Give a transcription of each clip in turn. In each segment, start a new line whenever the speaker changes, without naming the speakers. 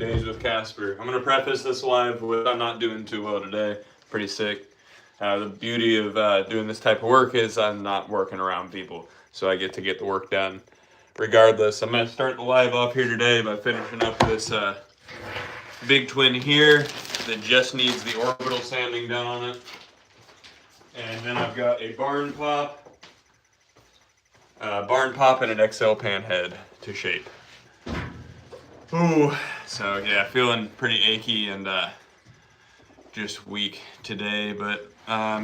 days with Casper. I'm going to preface this live with I'm not doing too well today. Pretty sick. The beauty of doing this type of work is I'm not working around people, so I get to get the work done regardless. I'm going to start the live off here today by finishing up this big twin here that just needs the orbital sanding done on it. And then I've got a barn pop and an XL pan head to shape. Ooh, so yeah, feeling pretty achy and just weak today. But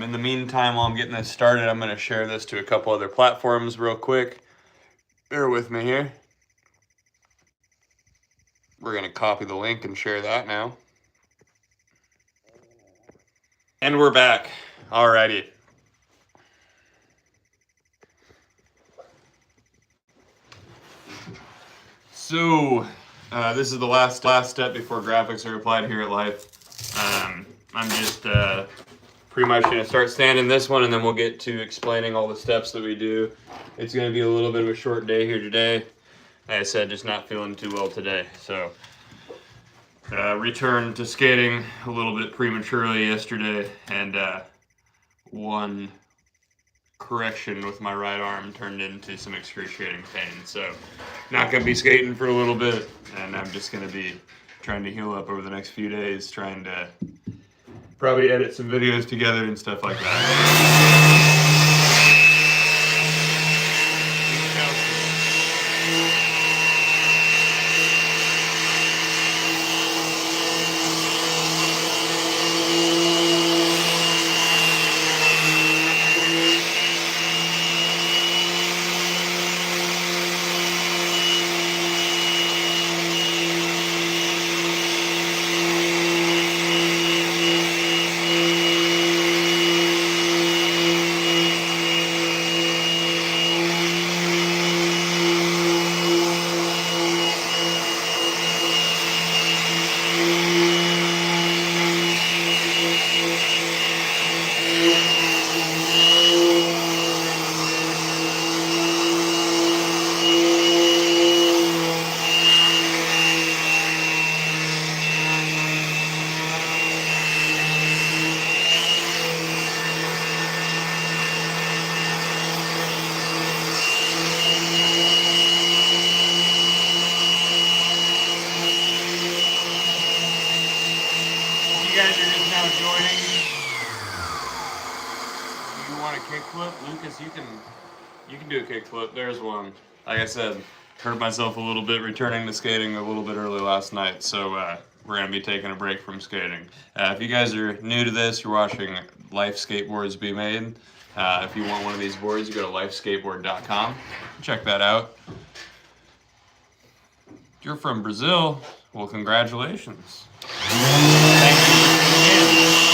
in the meantime, while I'm getting this started, I'm going to share this to a couple other platforms real quick. Bear with me here. We're going to copy the link and share that now. And we're back. Alrighty. So, this is the last step before graphics are applied here at Life. I'm just pretty much going to start sanding this one, and then we'll get to explaining all the steps that we do. It's going to be a little bit of a short day here today. Like I said, just not feeling too well today. So, returned to skating a little bit prematurely yesterday, and one correction with my right arm turned into some excruciating pain. So, not going to be skating for a little bit, and I'm just going to be trying to heal up over the next few days, trying to probably edit some videos together and stuff like that. Lucas, you can do a kickflip. There's one. Like I said, hurt myself a little bit returning to skating a little bit early last night, so we're gonna be taking a break from skating. If you guys are new to this, you're watching Life Skateboards be made. If you want one of these boards, you go to lifeskateboard.com. Check that out. If you're from Brazil, well, congratulations. Thank you for tuning in.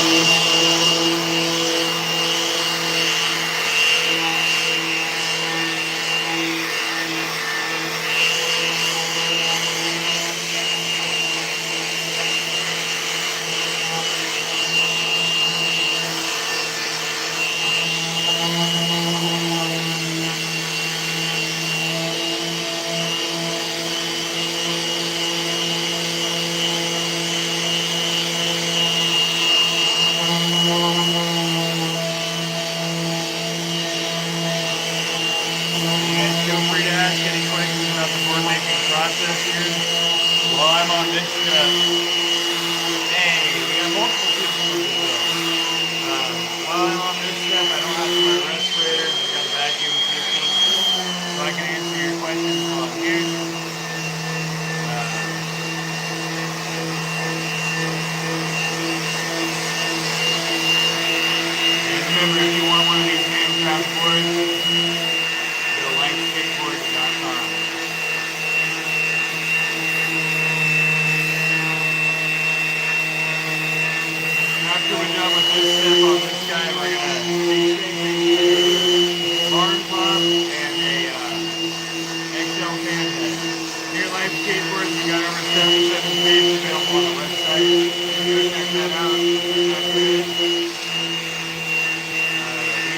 Life Skateboards, we got over 77 pages available on the website. Go check that out. We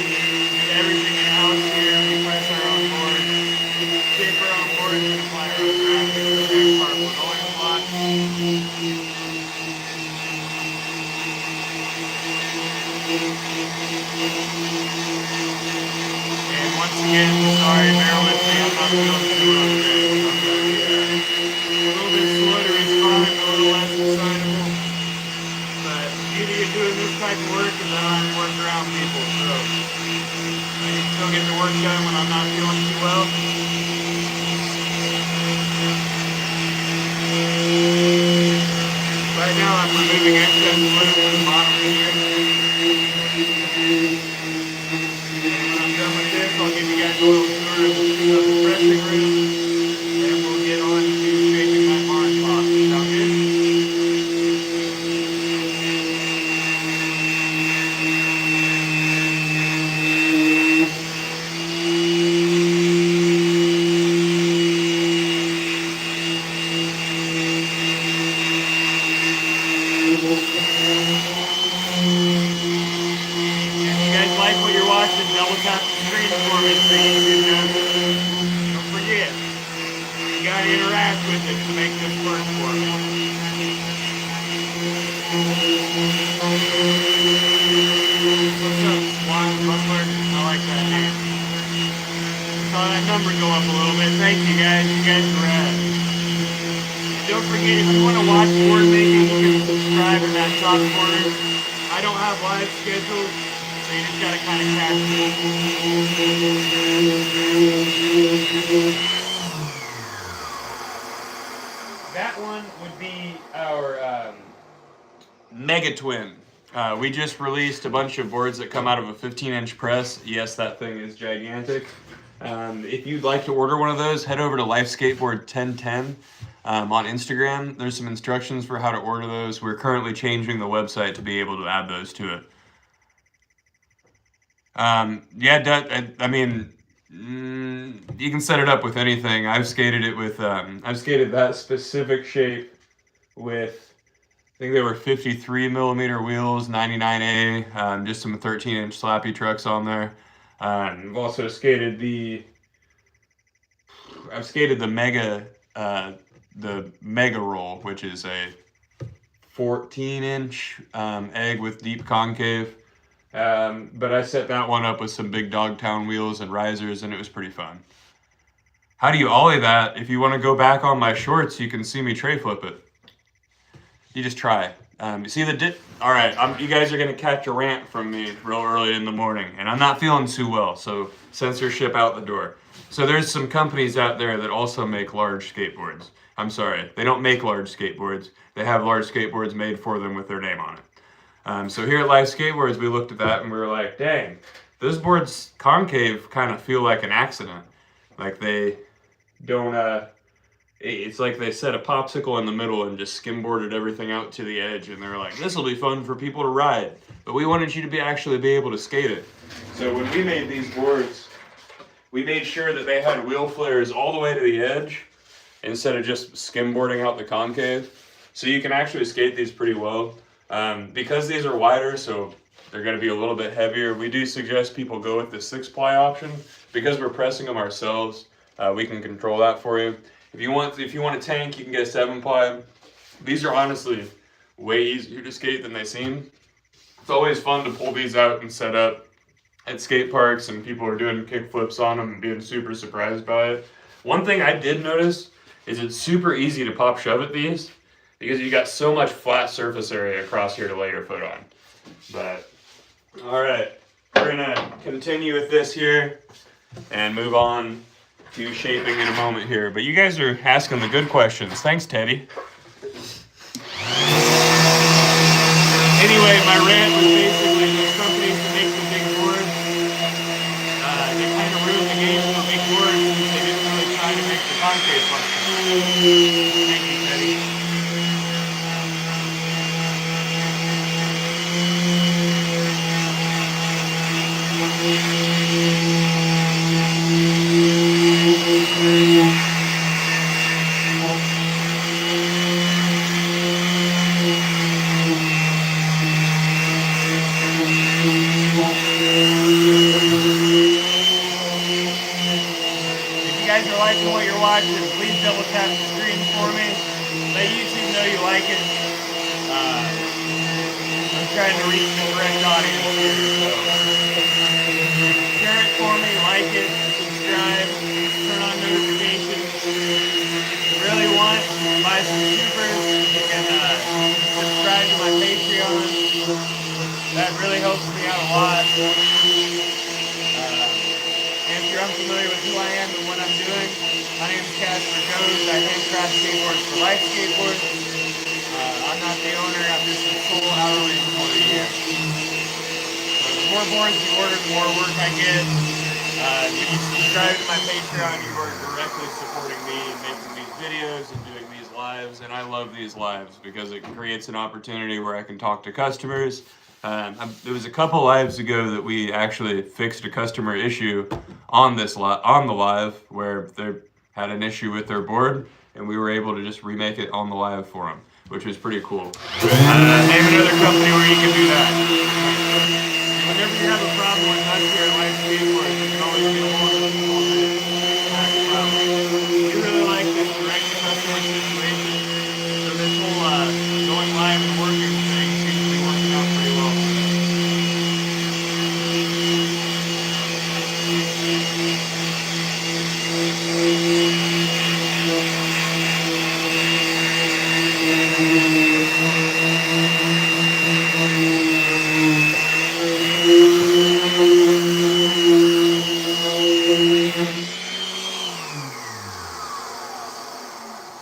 do everything in-house here. We press our own boards, shape our own boards, and apply our own graphics. Our linoleum blocks. little bit slow to respond, a little less excitable. But the beauty of doing this type of work is I don't have to work around people, so I can still get the work done when I'm not feeling too well. Right now I'm removing excess fluid from the bottom here. And when I'm done with this, I'll give you guys a little tour of the pressing room. And we'll get on to shaping that orange box. Sound good? Like what you're watching, double tap the screen for me so you can don't forget. You gotta interact with it to make this work for me. What's up, Swan Butler? I like that name. Saw that number go up a little bit. Thank you guys. You guys are rad. Don't forget, if you want to watch board making, you can subscribe in that top corner. I don't have live schedules. So you just gotta kind of catch it. That one would be our Mega Twin. We just released a bunch of boards that come out of a 15-inch press. Yes, that thing is gigantic. If you'd like to order one of those, head over to Life Skateboard 1010 on Instagram. There's some instructions for how to order those. We're currently changing the website to be able to add those to it. Yeah, I mean, you can set it up with anything. I've skated it with, I've skated that specific shape with, I think they were 53 millimeter wheels, 99A, just some 13-inch slappy trucks on there. I've also skated the Mega Roll, which is a 14-inch egg with deep concave. But I set that one up with some big Dogtown wheels and risers, and it was pretty fun. How do you ollie that? If you want to go back on my shorts, you can see me tray flip it. You just try. You see the dip? All right, you guys are going to catch a rant from me real early in the morning, and I'm not feeling too well, so censorship out the door. So there's some companies out there that also make large skateboards. I'm sorry, they don't make large skateboards. They have large skateboards made for them with their name on it. So here at Life Skateboards, we looked at that and we were like, dang, those boards concave kind of feel like an accident. Like they don't, it's like they set a popsicle in the middle and just skimboarded everything out to the edge. And they were like, this will be fun for people to ride. But we wanted you to actually be able to skate it. So when we made these boards, we made sure that they had wheel flares all the way to the edge instead of just skimboarding out the concave. So you can actually skate these pretty well. Because these are wider, so they're going to be a little bit heavier, we do suggest people go with the 6-ply option. Because we're pressing them ourselves, we can control that for you. If you want a tank, you can get a 7-ply. These are honestly way easier to skate than they seem. It's always fun to pull these out and set up at skate parks, and people are doing kick flips on them and being super surprised by it. One thing I did notice is it's super easy to pop shove at these, because you got so much flat surface area across here to lay your foot on. But, all right, we're gonna continue with this here and move on to shaping in a moment here. But you guys are asking the good questions. Thanks, Teddy. Anyway, my rant was basically these companies that make the big boards, they kind of ruined the game for big boards since they didn't really try to make the concave function. Thank you, Teddy. Liking what you're watching, please double tap the screen for me. Let YouTube know you like it. I'm trying to reach the correct audience here, so share it for me, like it, subscribe, turn on notifications. subscribe to my Patreon. That really helps me out a lot. And if you're unfamiliar with who I am and what I'm doing, my name is Casper. I handcraft skateboards for Life Skateboards. I'm not the owner, I'm just a full hourly employee here. So the more boards you order, the more work I get. If you subscribe to my Patreon, you are directly supporting me in making these videos and doing these lives, and I love these lives because it creates an opportunity where I can talk to customers. There was a couple lives ago that we actually fixed a customer issue on the live where they had an issue with their board, and we were able to just remake it on the live for them, which was pretty cool. Name another company where you can do that. Whenever you have a problem with us here at Life Skateboards, you can always get a hold of us. We really like this direct customer situation, so this whole going live and working thing seems to be working out pretty well.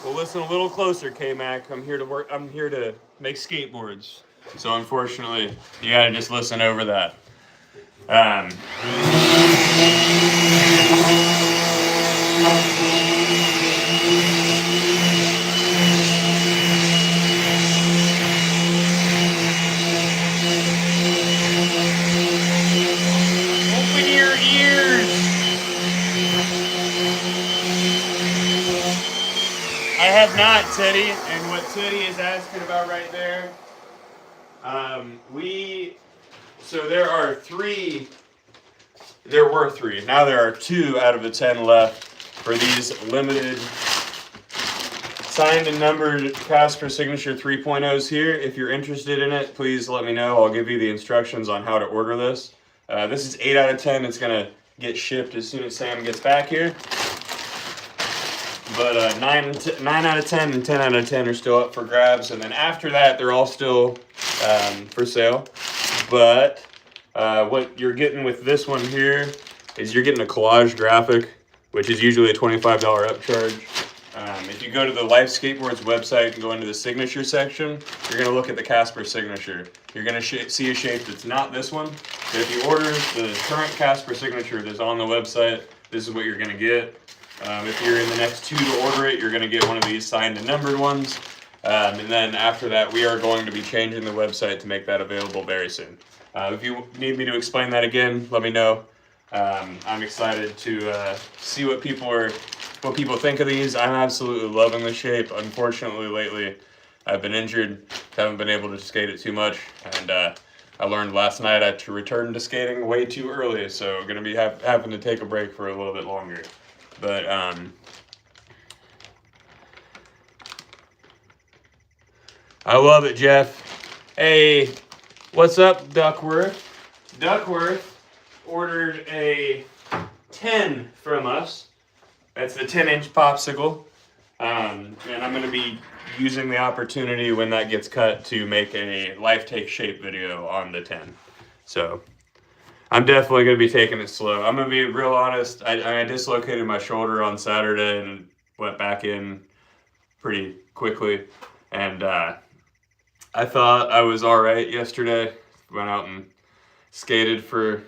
Well, listen a little closer, K-Mac. I'm here to make skateboards. So unfortunately, you gotta just listen over that. Open your ears! I have not, Teddy, and what Teddy is asking about right there, so there were three, now there are 2 out of the 10 left for these limited signed and numbered Casper Signature 3.0s here. If you're interested in it, please let me know. I'll give you the instructions on how to order this. This is 8 out of 10. It's going to get shipped as soon as Sam gets back here. But 9 out of 10 and 10 out of 10 are still up for grabs. And then after that, they're all still for sale. But what you're getting with this one here is you're getting a collage graphic, which is usually a $25 upcharge. If you go to the Life Skateboards website and go into the signature section, you're going to look at the Casper signature. You're going to see a shape that's not this one. But if you order the current Casper signature that's on the website, this is what you're going to get. If you're in the next 2 to order it, you're going to get one of these signed and numbered ones. And then after that, we are going to be changing the website to make that available very soon. If you need me to explain that again, let me know. I'm excited to see what people think of these. I'm absolutely loving the shape. Unfortunately, lately, I've been injured, haven't been able to skate it too much, and I learned last night I had to return to skating way too early, so I'm going to be having to take a break for a little bit longer. But I love it, Jeff. Hey, what's up, Duckworth? Duckworth ordered a 10 from us. That's the 10-inch popsicle. And I'm going to be using the opportunity when that gets cut to make a life take shape video on the 10. So I'm definitely going to be taking it slow. I'm going to be real honest. I dislocated my shoulder on Saturday and went back in pretty quickly. And I thought I was all right yesterday. Went out and skated for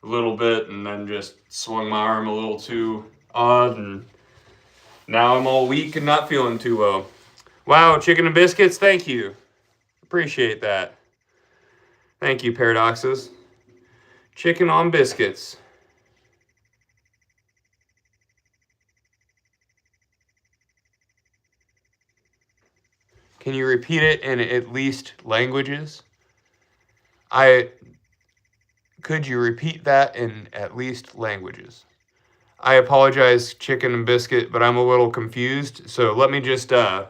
a little bit and then just swung my arm a little too odd. And now I'm all weak and not feeling too well. Wow, chicken and biscuits, thank you. Appreciate that. Thank you, Paradoxes. Chicken on biscuits. Can you repeat it in at least languages? Could you repeat that in at least languages? I apologize, chicken and biscuit, but I'm a little confused. So let me just, yeah,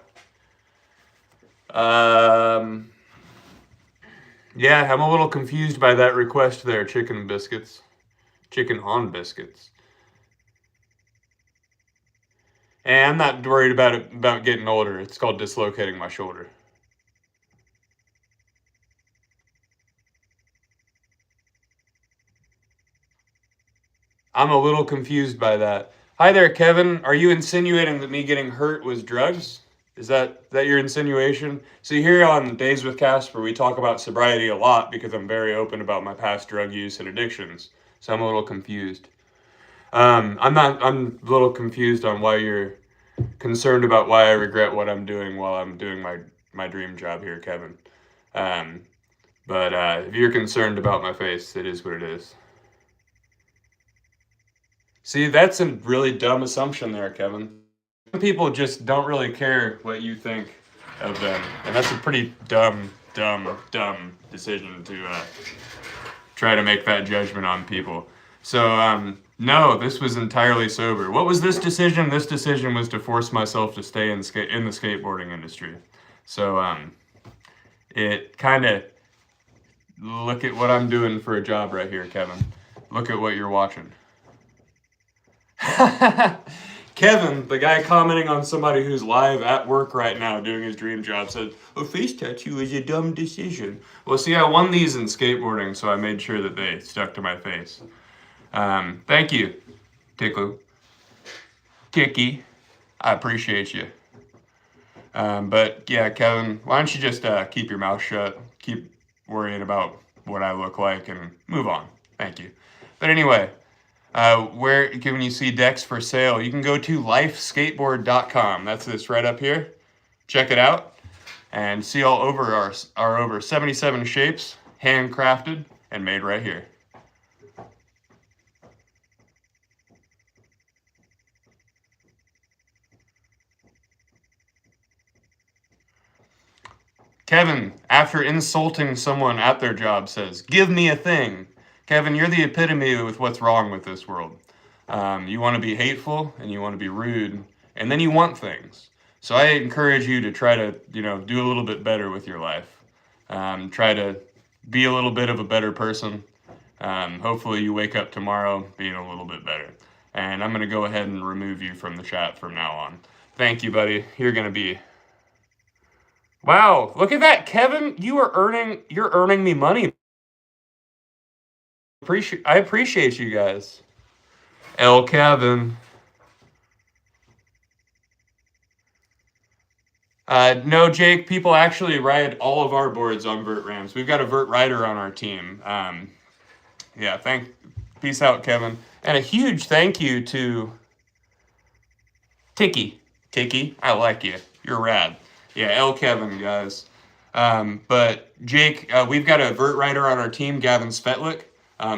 I'm a little confused by that request there, chicken and biscuits. Chicken on biscuits. And I'm not worried about getting older. It's called dislocating my shoulder. I'm a little confused by that. Hi there, Kevin. Are you insinuating that me getting hurt was drugs? Is that your insinuation? See, here on Days with Casper, we talk about sobriety a lot because I'm very open about my past drug use and addictions. So I'm a little confused. I'm a little confused on why you're concerned about why I regret what I'm doing while I'm doing my dream job here, Kevin. But if you're concerned about my face, it is what it is. See, that's a really dumb assumption there, Kevin. People just don't really care what you think of them, and that's a pretty dumb decision to try to make that judgment on people. So, no, this was entirely sober. What was this decision? This decision was to force myself to stay in the skateboarding industry. So, it kind of, look at what I'm doing for a job right here, Kevin. Look at what you're watching. Kevin, the guy commenting on somebody who's live at work right now doing his dream job, said, a face tattoo is a dumb decision. Well, see, I won these in skateboarding, so I made sure that they stuck to my face. Thank you, Tiki. I appreciate you. But yeah, Kevin, why don't you just keep your mouth shut, keep worrying about what I look like, and move on. Thank you. But anyway, where can you see decks for sale? You can go to lifeskateboard.com. That's this right up here. Check it out and see all over our over 77 shapes, handcrafted and made right here. Kevin, after insulting someone at their job, says, give me a thing. Kevin, you're the epitome with what's wrong with this world. You want to be hateful and you want to be rude, and then you want things. So I encourage you to try to, do a little bit better with your life. Try to be a little bit of a better person. Hopefully you wake up tomorrow being a little bit better. And I'm going to go ahead and remove you from the chat from now on. Thank you, buddy. You're going to be... Wow, look at that, Kevin. You're earning me money. I appreciate you guys. L. Kevin. No, Jake, people actually ride all of our boards on vert rams. We've got a vert rider on our team. Yeah, peace out, Kevin. And a huge thank you to Tiki. Tiki, I like you. You're rad. Yeah, L. Kevin, guys. But Jake, we've got a vert rider on our team, Gavin Svetlik.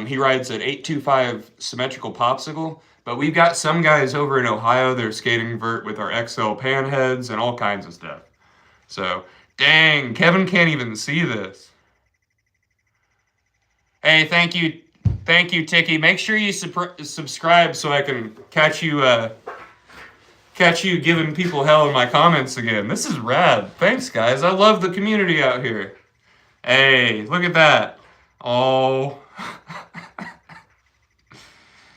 He rides an 825 symmetrical popsicle. But we've got some guys over in Ohio that are skating vert with our XL pan heads and all kinds of stuff. So, dang, Kevin can't even see this. Hey, thank you, Tiki. Make sure you subscribe so I can catch you giving people hell in my comments again. This is rad. Thanks, guys. I love the community out here. Hey, look at that. Oh.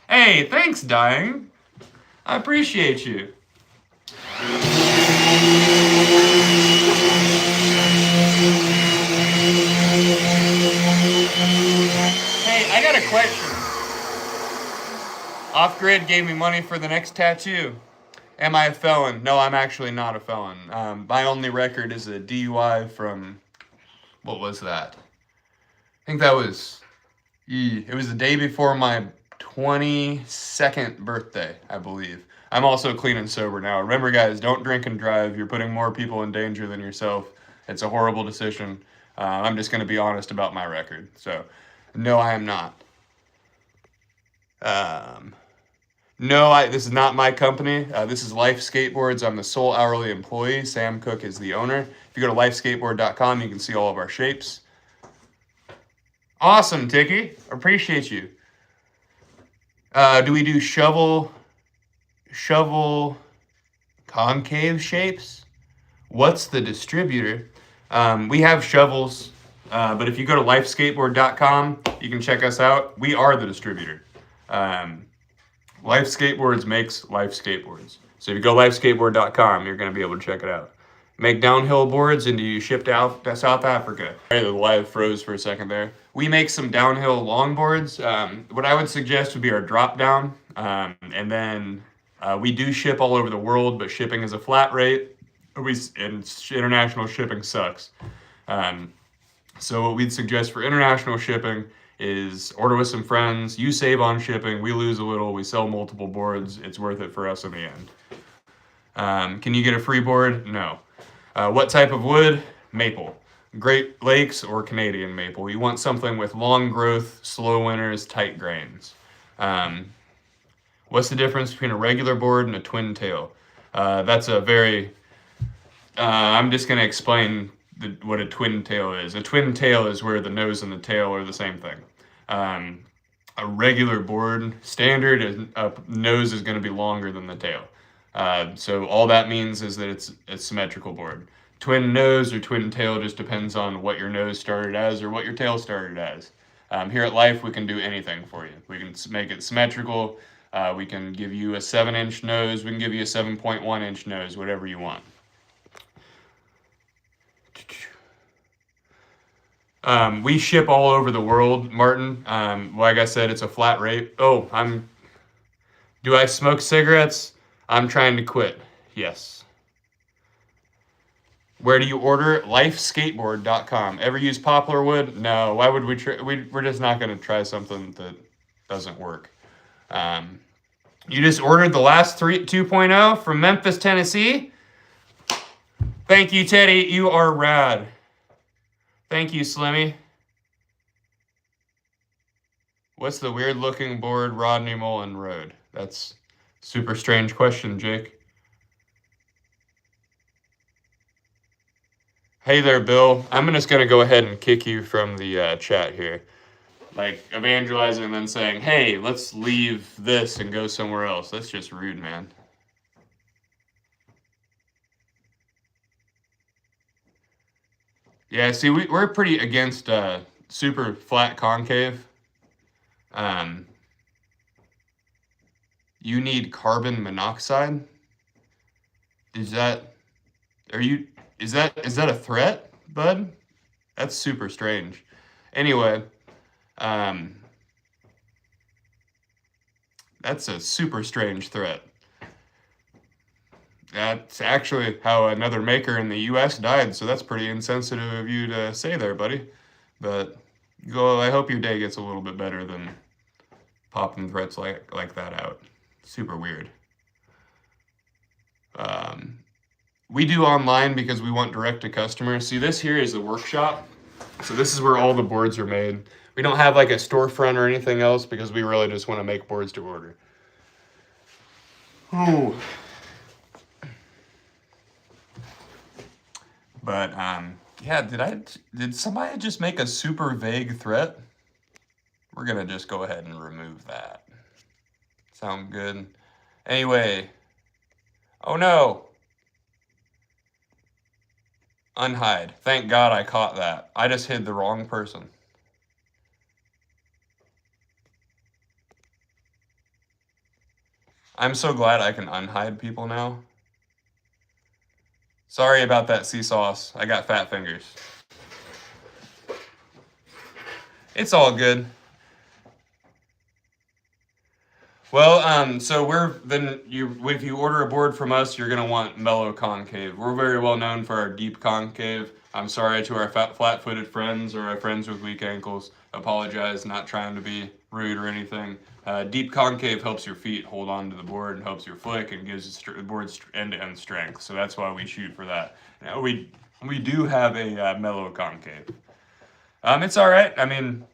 Hey, thanks, Dying. I appreciate you. Hey, I got a question. Off Grid gave me money for the next tattoo. Am I a felon? No, I'm actually not a felon. My only record is a DUI from, what was that? I think that was, it was the day before my 22nd birthday, I believe. I'm also clean and sober now. Remember, guys, don't drink and drive. You're putting more people in danger than yourself. It's a horrible decision. I'm just going to be honest about my record. So, no, I am not. No, this is not my company. This is Life Skateboards. I'm the sole hourly employee. Sam Koch is the owner. If you go to lifeskateboard.com, you can see all of our shapes. Awesome, Tiki. Appreciate you. Do we do shovel concave shapes? What's the distributor? We have shovels, but if you go to lifeskateboard.com, you can check us out. We are the distributor. Life Skateboards makes Life Skateboards. So if you go lifeskateboard.com, you're going to be able to check it out. Make downhill boards and you ship out to South Africa. Right, the live froze for a second there. We make some downhill longboards. What I would suggest would be our drop down. And then we do ship all over the world, but shipping is a flat rate. And international shipping sucks. So what we'd suggest for international shipping is order with some friends. You save on shipping. We lose a little. We sell multiple boards. It's worth it for us in the end. Can you get a free board? No. What type of wood? Maple. Great Lakes or Canadian maple. You want something with long growth, slow winters, tight grains. What's the difference between a regular board and a twin tail? That's a very... I'm just going to explain what a twin tail is. A twin tail is where the nose and the tail are the same thing. A regular board, standard, nose is going to be longer than the tail. So all that means is that it's a symmetrical board. Twin nose or twin tail just depends on what your nose started as or what your tail started as. Here at Life, we can do anything for you. We can make it symmetrical. We can give you a 7-inch nose. We can give you a 7.1-inch nose, whatever you want. We ship all over the world, Martin. Like I said, it's a flat rate. Oh, do I smoke cigarettes? I'm trying to quit. Yes. Where do you order? Lifeskateboard.com. Ever use poplar wood? No. Why would we try? We're just not going to try something that doesn't work. You just ordered the last 2.0 from Memphis, Tennessee? Thank you, Teddy. You are rad. Thank you, Slimmy. What's the weird-looking board Rodney Mullen rode? That's a super strange question, Jake. Hey there, Bill. I'm just going to go ahead and kick you from the chat here. Like, evangelizing and then saying, hey, let's leave this and go somewhere else. That's just rude, man. Yeah, see, we're pretty against super flat concave. You need carbon monoxide? Is that a threat, bud? That's super strange. Anyway, that's a super strange threat. That's actually how another maker in the U.S. died, so that's pretty insensitive of you to say there, buddy. But I hope your day gets a little bit better than popping threats like that out. Super weird. We do online because we want direct to customer. See, this here is the workshop. So this is where all the boards are made. We don't have like a storefront or anything else because we really just want to make boards to order. Oh. But, yeah, did somebody just make a super vague threat? We're gonna just go ahead and remove that. Sound good? Anyway. Oh no! Unhide. Thank God I caught that. I just hid the wrong person. I'm so glad I can unhide people now. Sorry about that, sea sauce. I got fat fingers. It's all good. Well, so if you order a board from us, you're gonna want mellow concave. We're very well known for our deep concave. I'm sorry to our flat-footed friends or our friends with weak ankles. Apologize, not trying to be rude or anything. Deep concave helps your feet hold on to the board and helps your flick and gives the board end-to-end strength. So that's why we shoot for that. Now, we do have a mellow concave. It's all right. I mean,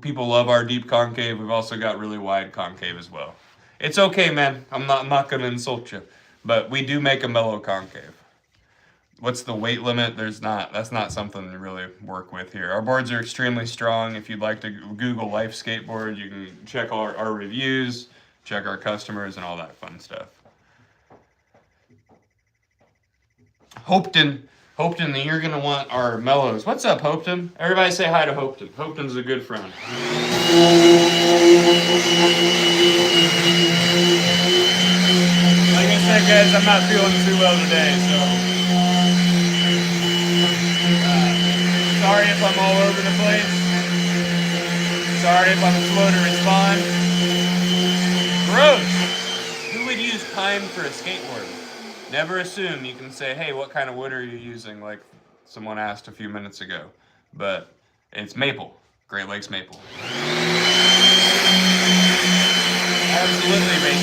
people love our deep concave. We've also got really wide concave as well. It's okay, man. I'm not gonna insult you, but we do make a mellow concave. What's the weight limit? That's not something to really work with here. Our boards are extremely strong. If you'd like to Google Life Skateboard, you can check our reviews, check our customers, and all that fun stuff. Hopton, that you're gonna want our mellows. What's up, Hopton? Everybody say hi to Hopton. Hopton's a good friend. Like I said, guys, I'm not feeling too well today, so sorry if I'm all over the place. Sorry if I'm slow to respond. Gross! Who would use pine for a skateboard? Never assume. You can say, hey, what kind of wood are you using, like someone asked a few minutes ago. But it's maple. Great Lakes maple. Absolutely, mate.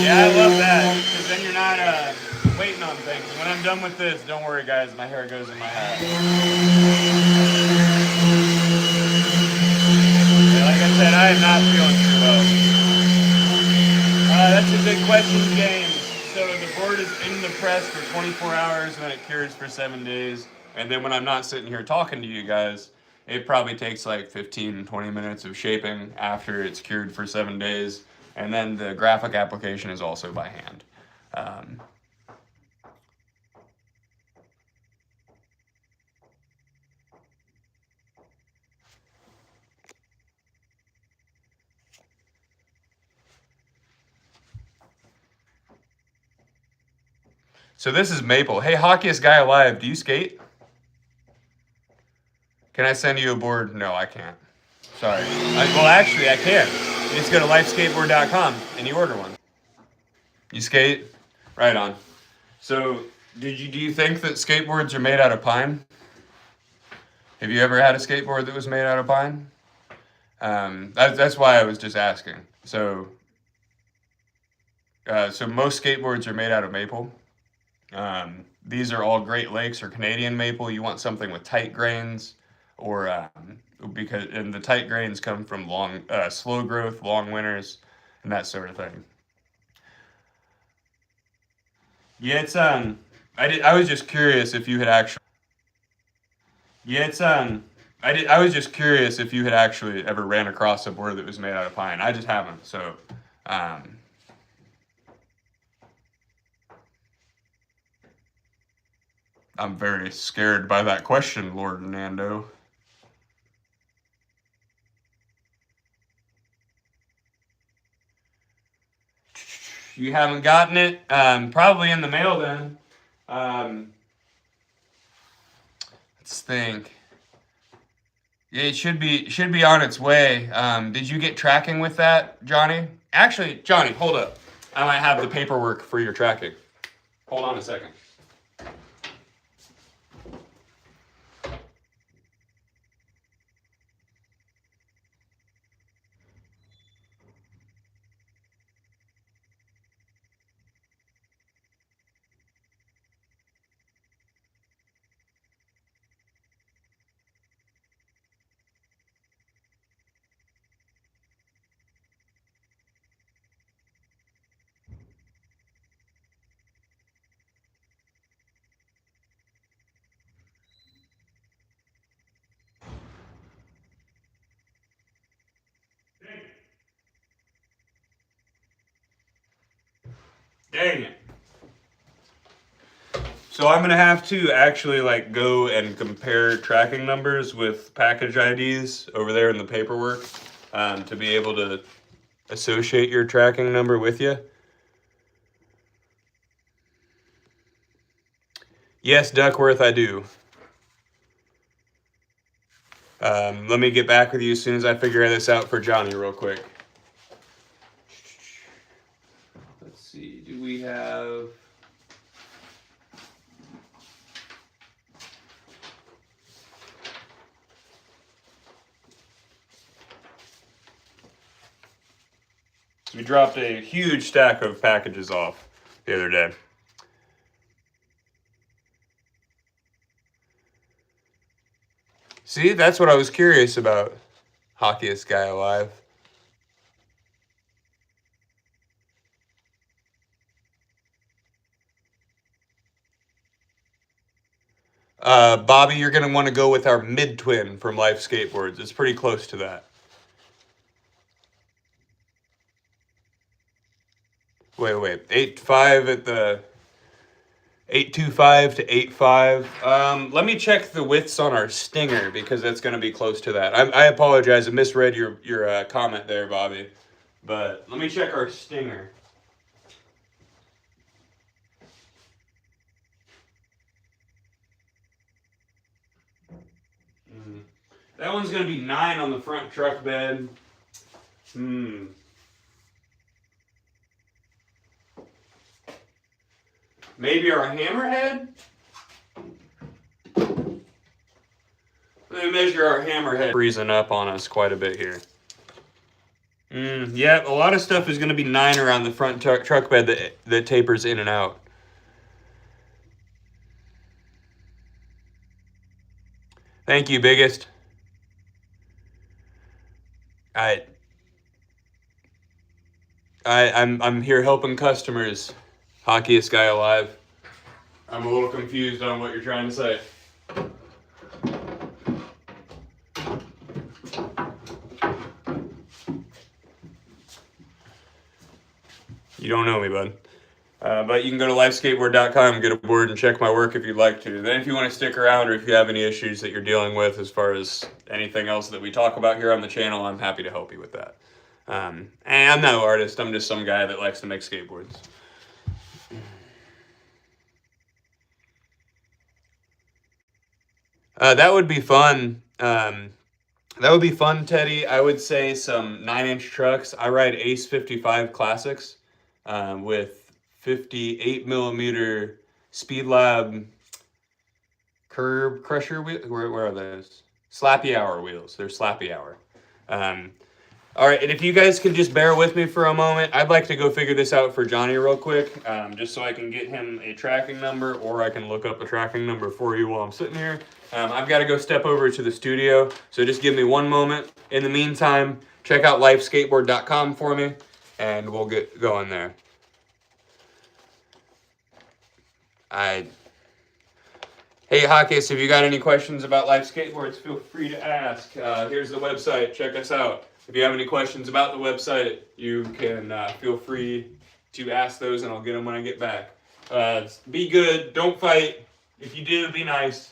Yeah, I love that, because then you're not waiting on things. When I'm done with this, don't worry guys, my hair goes in my hat. Yeah, like I said, I am not feeling too well. That's a good question, James. So the board is in the press for 24 hours, and then it cures for 7 days. And then when I'm not sitting here talking to you guys, it probably takes like 15, 20 minutes of shaping after it's cured for 7 days. And then the graphic application is also by hand. So this is Maple. Hey, Hockeyest Guy Alive, do you skate? Can I send you a board? No, I can't. Sorry. Well, actually, I can. You just go to lifeskateboard.com and you order one. You skate? Right on. So, do you think that skateboards are made out of pine? Have you ever had a skateboard that was made out of pine? That's why I was just asking. So most skateboards are made out of maple. These are all Great Lakes or Canadian maple. You want something with tight grains, or and the tight grains come from slow growth, long winters, and that sort of thing. Yeah, it's I was just curious if you had actually. Yeah, it's I was just curious if you had actually ever ran across a board that was made out of pine. I just haven't. So I'm very scared by that question, Lord Nando. You haven't gotten it? Probably in the mail then. Let's think. Yeah, it should be on its way. Did you get tracking with that, Johnny? Actually, Johnny, hold up. I might have the paperwork for your tracking. Hold on a second. Dang it. So I'm gonna have to actually go and compare tracking numbers with package IDs over there in the paperwork to be able to associate your tracking number with you. Yes, Duckworth, I do. Let me get back with you as soon as I figure this out for Johnny real quick. Let's see, do we have... We dropped a huge stack of packages off the other day. See, that's what I was curious about. Hockeyest Guy Alive. Bobby, you're going to want to go with our mid-twin from Life Skateboards. It's pretty close to that. Wait. 8.5 at the 8.25 to 8.5. Let me check the widths on our stinger because that's going to be close to that. I apologize. I misread your comment there, Bobby. But let me check our stinger. That one's going to be 9 on the front truck bed. Maybe our hammerhead? Let me measure our hammerhead. Freezing up on us quite a bit here. Yep, a lot of stuff is going to be 9 around the front truck bed that tapers in and out. Thank you, biggest. I'm here helping customers. Hockeyest guy alive. I'm a little confused on what you're trying to say. You don't know me, bud. But you can go to lifeskateboard.com, get a board, and check my work if you'd like to. Then if you want to stick around or if you have any issues that you're dealing with as far as anything else that we talk about here on the channel, I'm happy to help you with that. And I'm no artist. I'm just some guy that likes to make skateboards. That would be fun. That would be fun, Teddy. I would say some 9-inch trucks. I ride Ace 55 Classics with 58 millimeter Speed Lab curb crusher wheel. Where are those? Slappy Hour wheels. They're Slappy Hour. All right, and if you guys can just bear with me for a moment, I'd like to go figure this out for Johnny real quick, just so I can get him a tracking number, or I can look up a tracking number for you while I'm sitting here. I've got to go step over to the studio, so just give me one moment. In the meantime, check out lifeskateboard.com for me, and we'll get going there. Hey, Hawkes, if you got any questions about Life Skateboards, feel free to ask. Here's the website. Check us out. If you have any questions about the website, you can feel free to ask those, and I'll get them when I get back. Be good. Don't fight. If you do, be nice.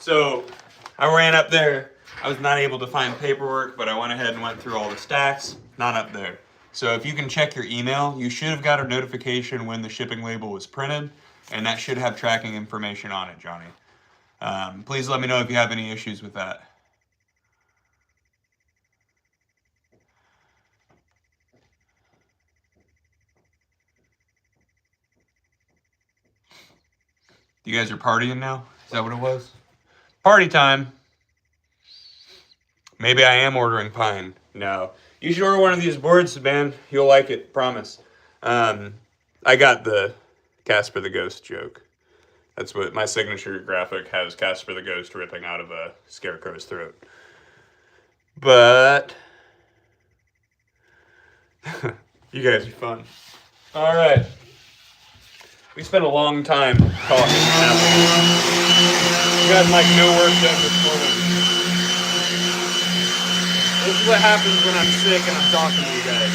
So I ran up there. I was not able to find paperwork, but I went ahead and went through all the stacks. Not up there. So if you can check your email, you should have got a notification when the shipping label was printed, and that should have tracking information on it, Johnny. Please let me know if you have any issues with that. You guys are partying now? Is that what it was? Party time. Maybe I am ordering pine. No. You should order one of these boards, man. You'll like it, promise. I got the Casper the Ghost joke. That's what my signature graphic has, Casper the Ghost ripping out of a scarecrow's throat. But you guys are fun. All right. We spent a long time talking. You got like no work done this morning. This is what happens when I'm sick and I'm talking to you guys.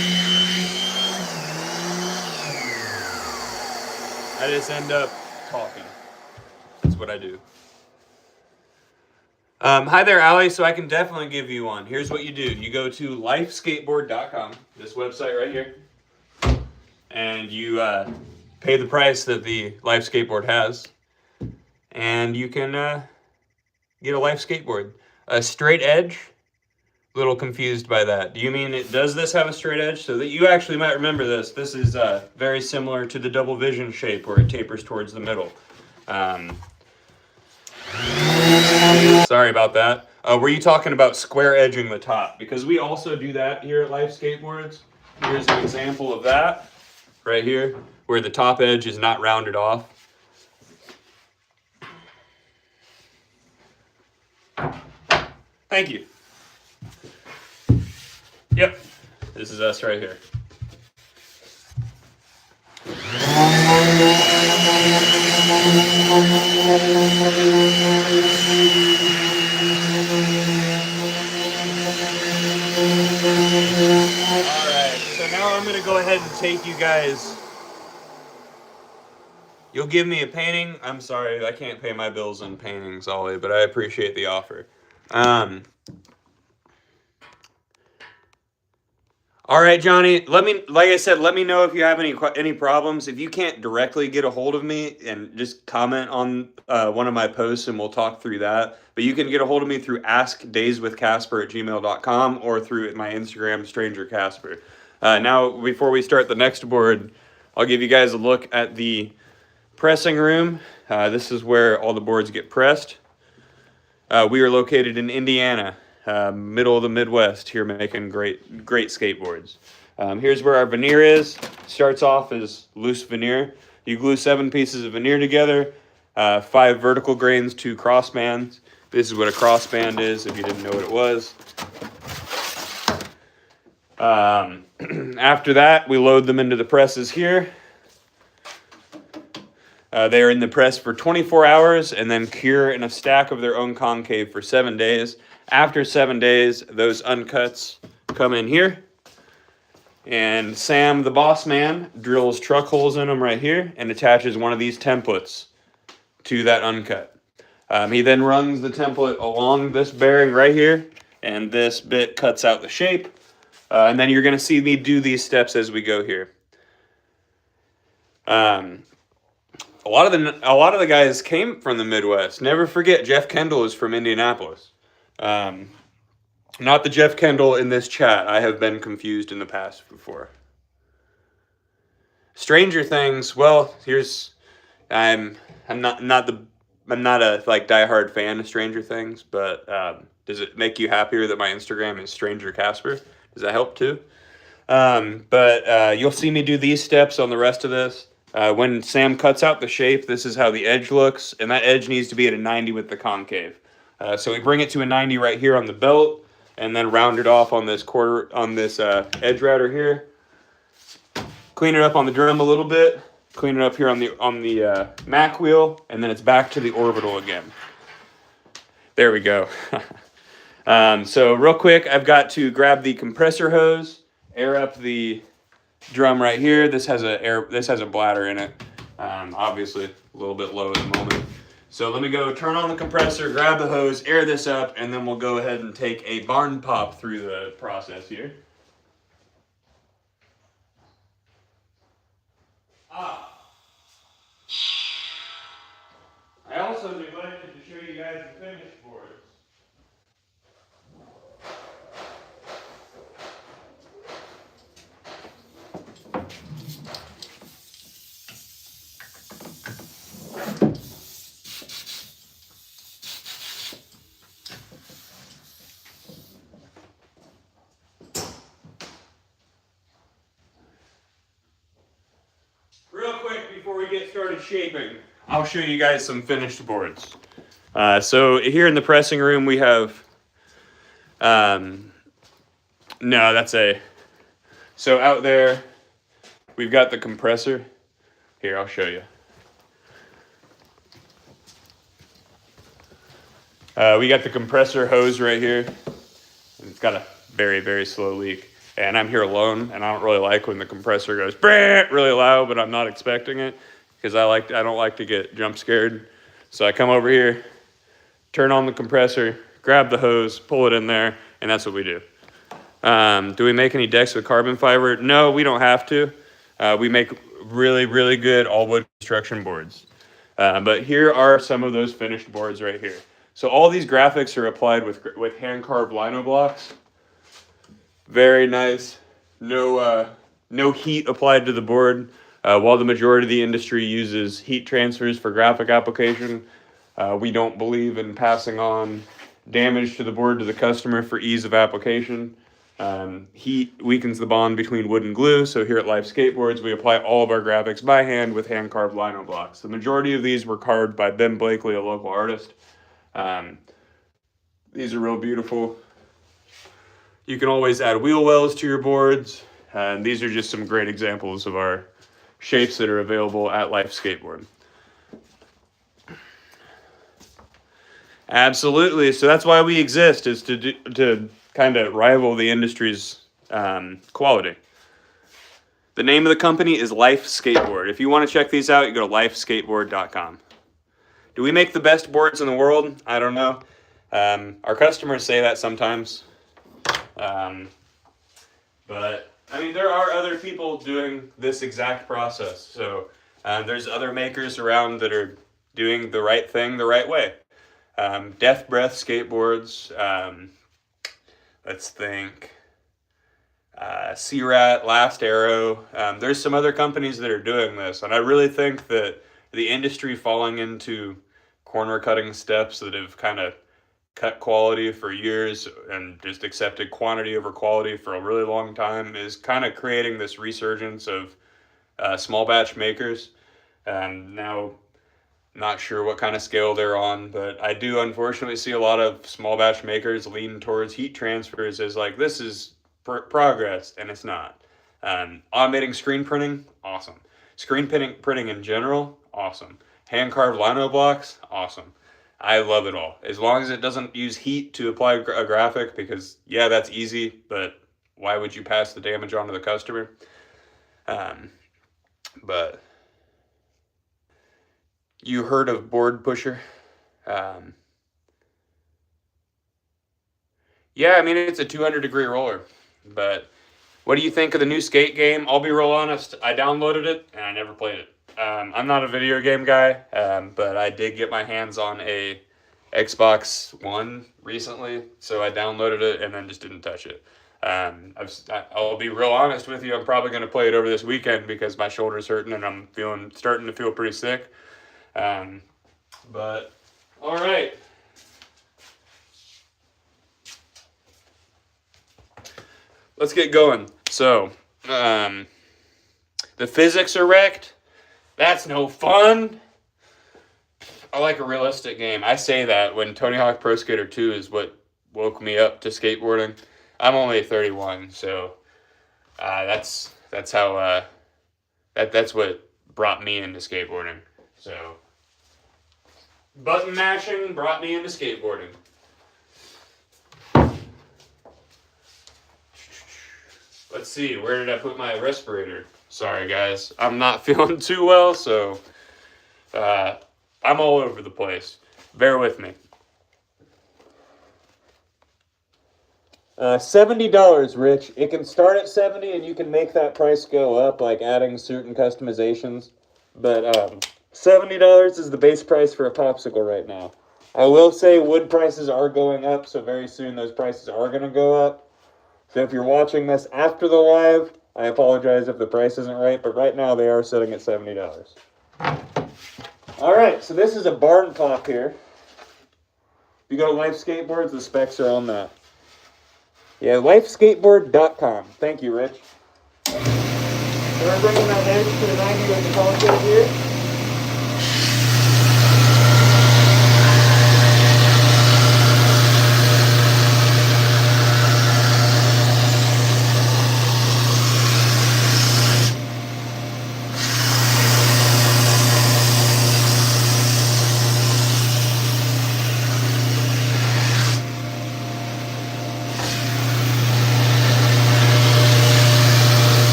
I just end up talking. That's what I do. Hi there, Allie. So I can definitely give you one. Here's what you do. You go to lifeskateboard.com, this website right here, and you pay the price that the Life Skateboard has, and you can get a Life Skateboard. A straight edge, a little confused by that. Do you mean does this have a straight edge? So that you actually might remember this. This is very similar to the double vision shape where it tapers towards the middle. Sorry about that. Were you talking about square edging the top? Because we also do that here at Life Skateboards. Here's an example of that right here, where the top edge is not rounded off. Thank you. Yep, this is us right here. Alright, so now I'm going to go ahead and take you guys. You'll give me a painting. I'm sorry, I can't pay my bills in paintings, Ollie, but I appreciate the offer. All right, Johnny, like I said, let me know if you have any problems. If you can't directly get a hold of me, and just comment on one of my posts and we'll talk through that. But you can get a hold of me through askdayswithcasper@gmail.com or through my Instagram, StrangerCasper. Now, before we start the next board, I'll give you guys a look at the pressing room. This is where all the boards get pressed. We are located in Indiana. Middle of the Midwest here, making great skateboards. Here's where our veneer is. Starts off as loose veneer. You glue 7 pieces of veneer together, 5 vertical grains, 2 crossbands. This is what a crossband is, if you didn't know what it was. After that, we load them into the presses here. They are in the press for 24 hours and then cure in a stack of their own concave for 7 days. After 7 days, those uncuts come in here. And Sam, the boss man, drills truck holes in them right here and attaches one of these templates to that uncut. He then runs the template along this bearing right here, and this bit cuts out the shape. And then you're going to see me do these steps as we go here. A lot of the guys came from the Midwest. Never forget, Jeff Kendall is from Indianapolis. Not the Jeff Kendall in this chat. I have been confused in the past before. Stranger Things. Well, I'm not a like diehard fan of Stranger Things, but does it make you happier that my Instagram is Stranger Casper? Does that help too? But you'll see me do these steps on the rest of this. When Sam cuts out the shape, this is how the edge looks, and that edge needs to be at a 90 with the concave. So we bring it to a 90 right here on the belt, and then round it off on this edge router here. Clean it up on the drum a little bit. Clean it up here on the Mac wheel, and then it's back to the orbital again. There we go. So real quick, I've got to grab the compressor hose, air up the drum right here. This has a bladder in it. Obviously a little bit low at the moment. So let me go turn on the compressor, grab the hose, air this up, and then we'll go ahead and take a barn pop through the process here. I also neglected to show you guys the finished boards. Real quick before we get started shaping, I'll show you guys some finished boards. So here in the pressing room we have, so out there we've got the compressor. Here, I'll show you. We got the compressor hose right here. It's got a very, very slow leak. And I'm here alone, and I don't really like when the compressor goes really loud, but I'm not expecting it because I don't like to get jump scared. So I come over here, turn on the compressor, grab the hose, pull it in there, and that's what we do. Do we make any decks with carbon fiber? No, we don't have to. We make really, really good all-wood construction boards. But here are some of those finished boards right here. So all these graphics are applied with hand-carved lino blocks. Very nice. No heat applied to the board. While the majority of the industry uses heat transfers for graphic application, we don't believe in passing on damage to the board to the customer for ease of application. Heat weakens the bond between wood and glue, so here at Life Skateboards, we apply all of our graphics by hand with hand-carved lino blocks. The majority of these were carved by Ben Blakely, a local artist. These are real beautiful. You can always add wheel wells to your boards, and these are just some great examples of our shapes that are available at Life Skateboard. Absolutely. So that's why we exist, is to kind of rival the industry's quality. The name of the company is Life Skateboard. If you want to check these out, you go to lifeskateboard.com. Do we make the best boards in the world? I don't know. Our customers say that sometimes. But I mean, there are other people doing this exact process. So there's other makers around that are doing the right thing the right way. Death Breath Skateboards. Let's think. Rat, Last Arrow. There's some other companies that are doing this, and I really think that the industry falling into corner cutting steps that have kind of cut quality for years and just accepted quantity over quality for a really long time is kind of creating this resurgence of small batch makers. Now, not sure what kind of scale they're on, but I do unfortunately see a lot of small batch makers lean towards heat transfers as like, this is progress, and it's not. Automating screen printing, awesome. Screen printing in general, awesome. Hand-carved lino blocks, awesome. I love it all. As long as it doesn't use heat to apply a graphic, because, yeah, that's easy, but why would you pass the damage on to the customer? But you heard of Board Pusher? Yeah, I mean, it's a 200-degree roller. But what do you think of the new skate game? I'll be real honest. I downloaded it, and I never played it. I'm not a video game guy, but I did get my hands on a Xbox One recently, so I downloaded it and then just didn't touch it. I'll be real honest with you. I'm probably going to play it over this weekend because my shoulder's hurting and I'm starting to feel pretty sick. But all right. Let's get going. So, the physics are wrecked. That's no fun. I like a realistic game. I say that when Tony Hawk Pro Skater 2 is what woke me up to skateboarding. I'm only 31, so that's how that's what brought me into skateboarding. So button mashing brought me into skateboarding. Let's see, where did I put my respirator? Sorry guys, I'm not feeling too well, so I'm all over the place. Bear with me. $70, Rich. It can start at 70 and you can make that price go up, like adding certain customizations. But $70 is the base price for a popsicle right now. I will say wood prices are going up, so very soon those prices are going to go up. So if you're watching this after the live, I apologize if the price isn't right, but right now they are sitting at $70. All right, so this is a barn pop here. If you go to Life Skateboards, the specs are on that. Yeah, lifeskateboard.com. Thank you, Rich. So we're bringing that edge to the 90 with the concave here.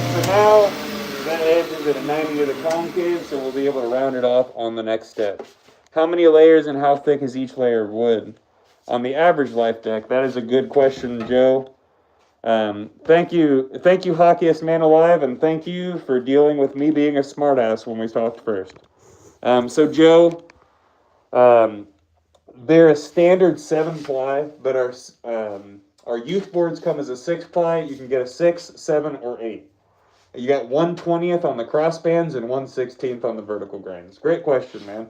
So now that edge is at a 90 to the concave, so we'll be able to round it off on the next step. How many layers and how thick is each layer of wood? On the average life deck, that is a good question, Joe. Thank you, Hockeyest Man Alive, and thank you for dealing with me being a smartass when we talked first. So Joe, they're a standard 7-ply, but our youth boards come as a 6-ply. You can get a 6, 7, or 8. You got 1/20th on the crossbands and 1/16th on the vertical grains. Great question, man.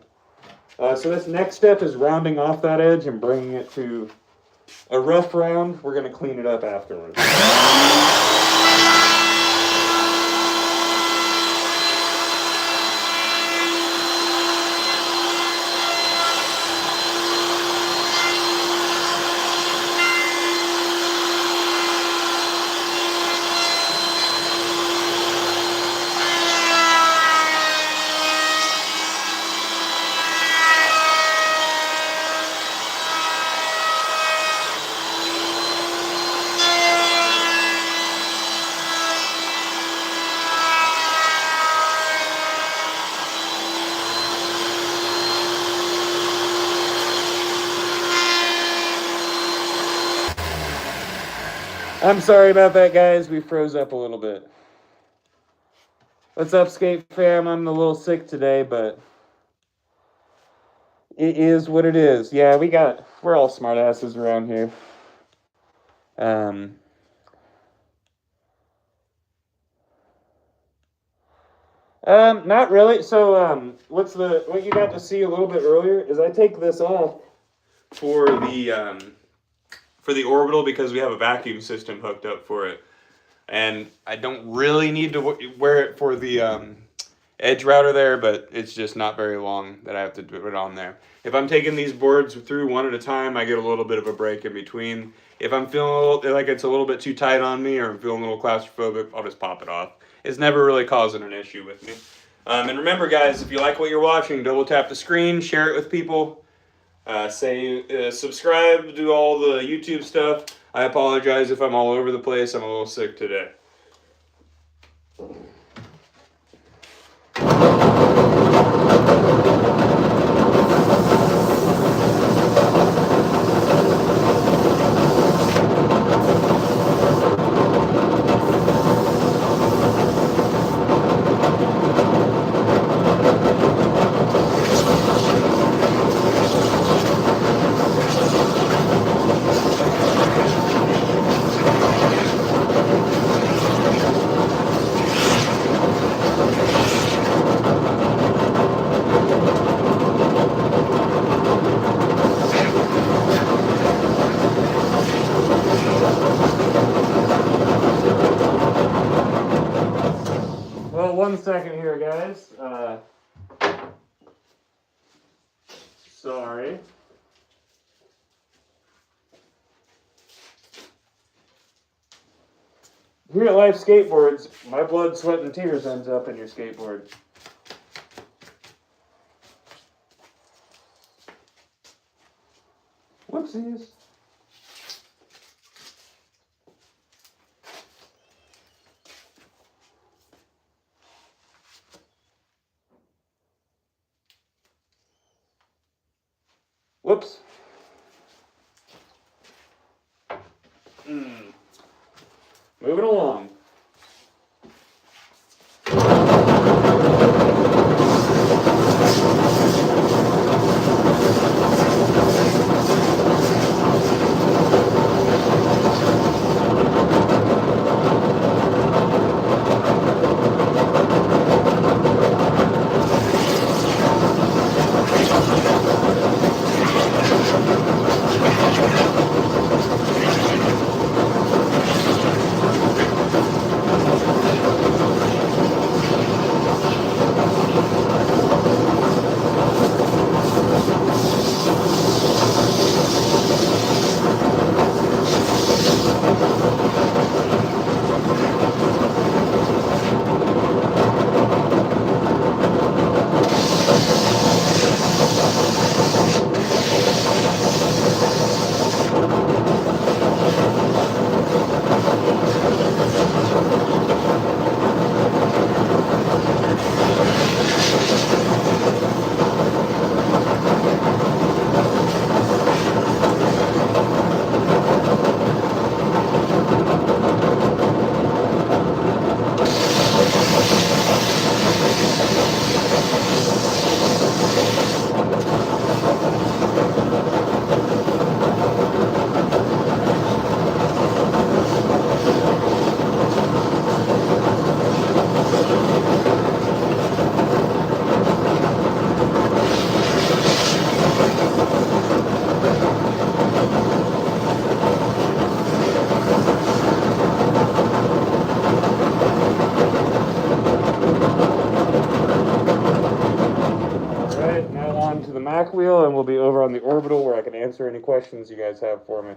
So this next step is rounding off that edge and bringing it to a rough round. We're going to clean it up afterwards. I'm sorry about that, guys. We froze up a little bit. What's up, skate fam? I'm a little sick today, but it is what it is. Yeah, we're all smartasses around here. Not really. So, what you got to see a little bit earlier is I take this off for the orbital because we have a vacuum system hooked up for it. And I don't really need to wear it for the edge router there, but it's just not very long that I have to do it on there. If I'm taking these boards through one at a time, I get a little bit of a break in between. If I'm feeling like it's a little bit too tight on me or I'm feeling a little claustrophobic, I'll just pop it off. It's never really causing an issue with me. And remember, guys, if you like what you're watching, double tap the screen, share it with people, subscribe, do all the YouTube stuff. I apologize if I'm all over the place. I'm a little sick today. Well, 1 second here, guys. Sorry. Here at Life Skateboards, my blood, sweat, and tears ends up in your skateboard. Whoopsies. Whoops. Moving along. Wheel, and we'll be over on the orbital where I can answer any questions you guys have for me.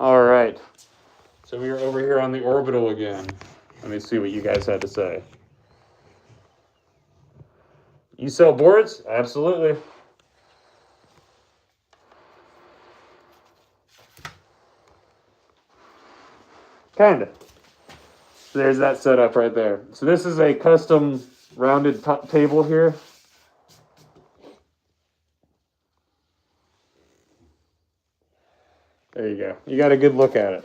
All right, so we are over here on the orbital again. Let me see what you guys had to say. You sell boards? Absolutely. Kinda. There's that setup right there. So this is a custom rounded table here. There you go. You got a good look at it.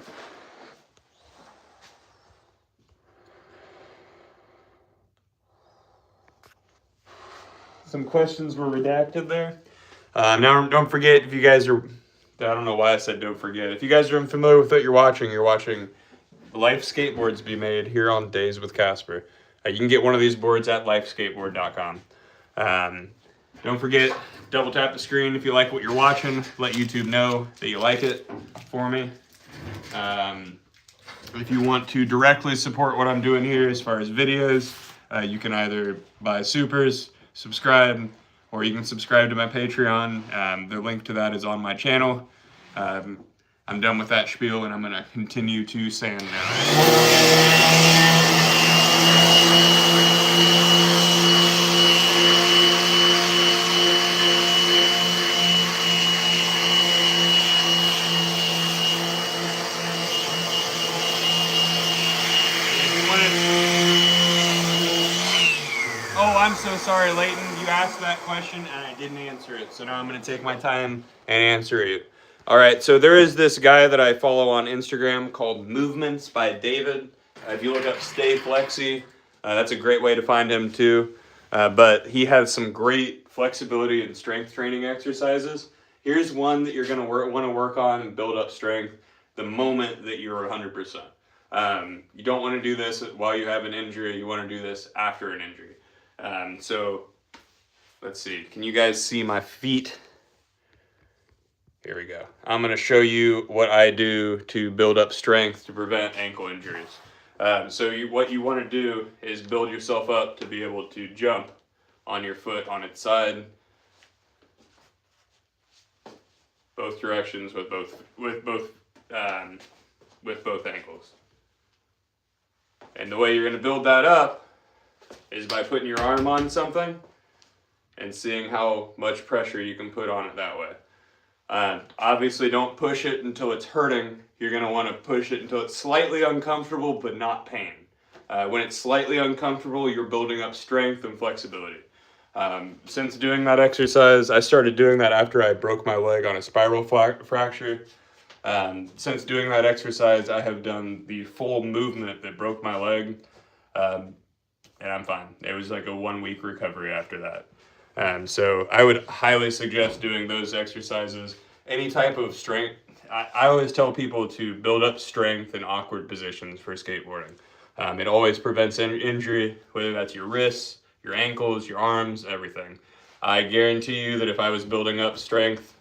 Some questions were redacted there. Now, don't forget, if you guys are, I don't know why I said don't forget. If you guys are unfamiliar with what you're watching Life Skateboards be made here on Days with Casper. You can get one of these boards at lifeskateboard.com. Don't forget, double tap the screen if you like what you're watching. Let YouTube know that you like it for me. If you want to directly support what I'm doing here as far as videos, you can either buy supers, subscribe, or you can subscribe to my Patreon. The link to that is on my channel. I'm done with that spiel, and I'm going to continue to sand now. Oh, I'm so sorry, Leighton. You asked that question and I didn't answer it. So now I'm going to take my time and answer it. All right, so there is this guy that I follow on Instagram called Movements by David. If you look up Stay Flexy, That's a great way to find him too. But he has some great flexibility and strength training exercises. Here's one that you're going to want to work on and build up strength the moment that you're 100%. You don't want to do this while you have an injury. You want to do this after an injury. So let's see. Can you guys see my feet? Here we go. I'm going to show you what I do to build up strength to prevent ankle injuries. What you want to do is build yourself up to be able to jump on your foot on its side, both directions with both ankles. And the way you're going to build that up is by putting your arm on something and seeing how much pressure you can put on it that way. Obviously, don't push it until it's hurting. You're going to want to push it until it's slightly uncomfortable, but not pain. When it's slightly uncomfortable, you're building up strength and flexibility. Since doing that exercise, I started doing that after I broke my leg on a spiral fracture. Since doing that exercise, I have done the full movement that broke my leg, and I'm fine. It was like a 1-week recovery after that. So I would highly suggest doing those exercises. Any type of strength, I always tell people to build up strength in awkward positions for skateboarding. It always prevents injury, whether that's your wrists, your ankles, your arms, everything. I guarantee you that if I was building up strength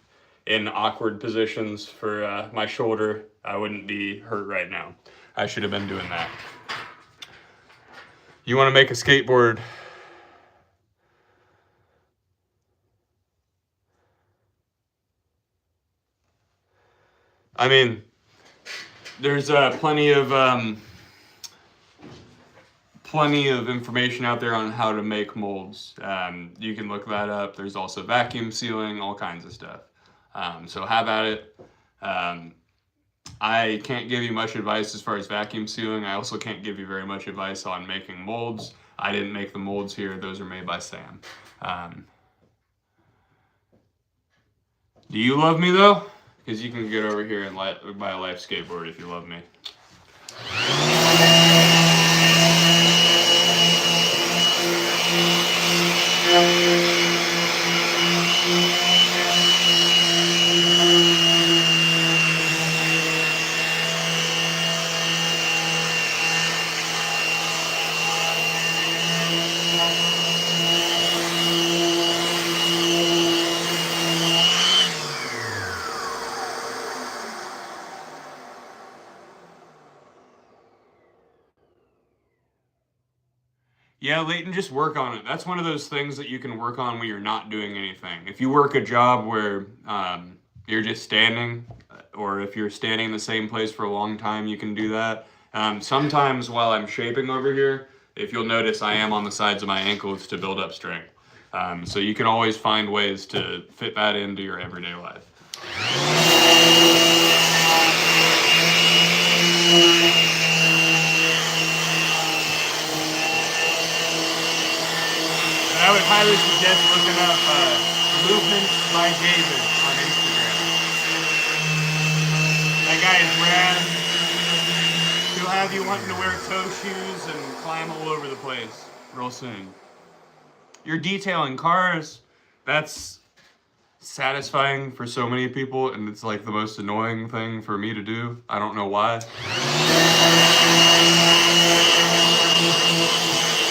in awkward positions for my shoulder, I wouldn't be hurt right now. I should have been doing that. You want to make a skateboard. I mean, there's plenty of information out there on how to make molds. You can look that up. There's also vacuum sealing, all kinds of stuff. So have at it. I can't give you much advice as far as vacuum sealing. I also can't give you very much advice on making molds. I didn't make the molds here. Those are made by Sam. Do you love me though? Because you can get over here and buy a Life Skateboard if you love me. Yeah, Leighton, just work on it. That's one of those things that you can work on when you're not doing anything. If you work a job where you're just standing, or if you're standing in the same place for a long time, you can do that. Sometimes while I'm shaping over here, if you'll notice, I am on the sides of my ankles to build up strength. So you can always find ways to fit that into your everyday life. I would highly suggest looking up Movements by David on Instagram. That guy is rad. He'll have you wanting to wear toe shoes and climb all over the place real soon. You're detailing cars. That's satisfying for so many people, and it's like the most annoying thing for me to do. I don't know why.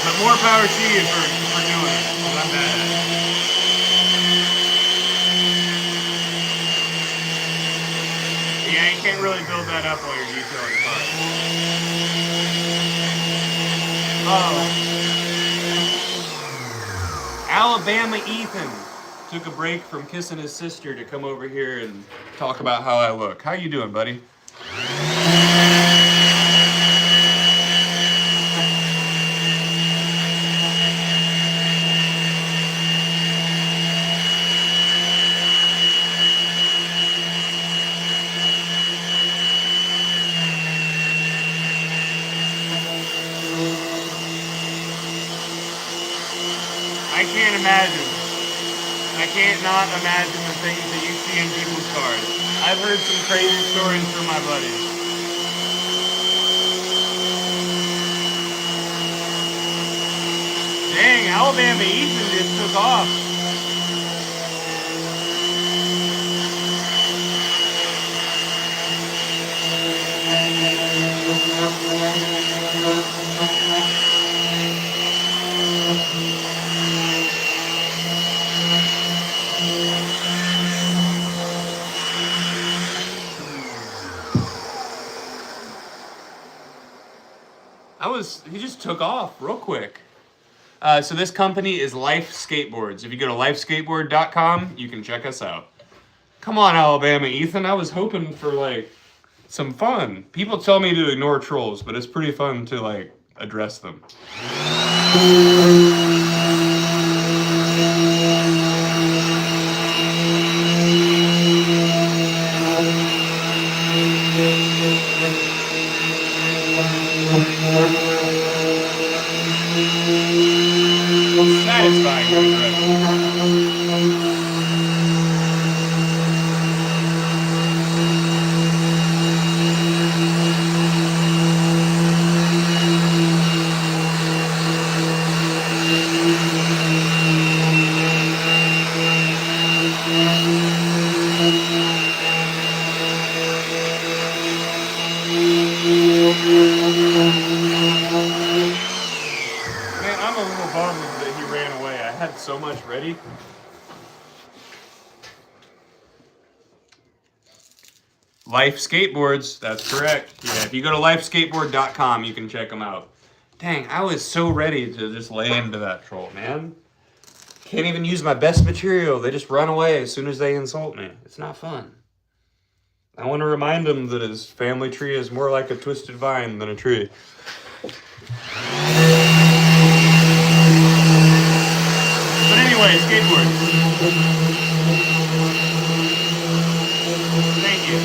But more power to you for doing it, because I'm bad at it. Yeah, you can't really build that up while you're detailing cars. Oh. Alabama Ethan took a break from kissing his sister to come over here and talk about how I look. How you doing, buddy? I can't imagine. I can't not imagine the things that you see in people's cars. I've heard some crazy stories from my buddies. Dang, Alabama Ethan just took off. He just took off real quick. So this company is Life Skateboards. If you go to lifeskateboard.com, you can check us out. Come on, Alabama Ethan. I was hoping for like some fun. People tell me to ignore trolls, but it's pretty fun to like address them. Satisfying to Man, I'm a little bummed that he ran away. I had so much ready. Life Skateboards, that's correct. Yeah, if you go to lifeskateboard.com, you can check them out. Dang, I was so ready to just lay into that troll, man. Can't even use my best material. They just run away as soon as they insult me. It's not fun. I want to remind him that his family tree is more like a twisted vine than a tree. But anyway, skateboard. Thank you.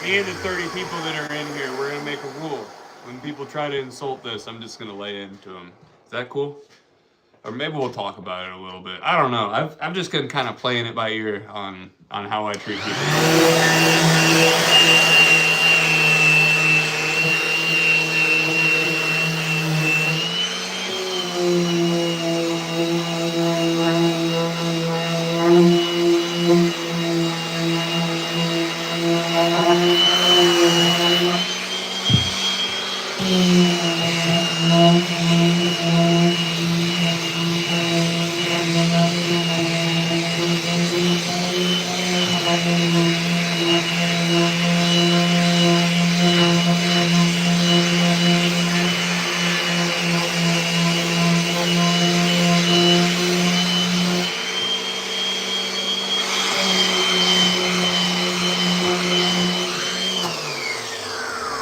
Me and the 30 people that are in here, we're gonna make a rule. When people try to insult this, I'm just gonna lay into them. Is that cool? Or maybe we'll talk about it a little bit. I don't know. I've just been kind of playing it by ear on how I treat people.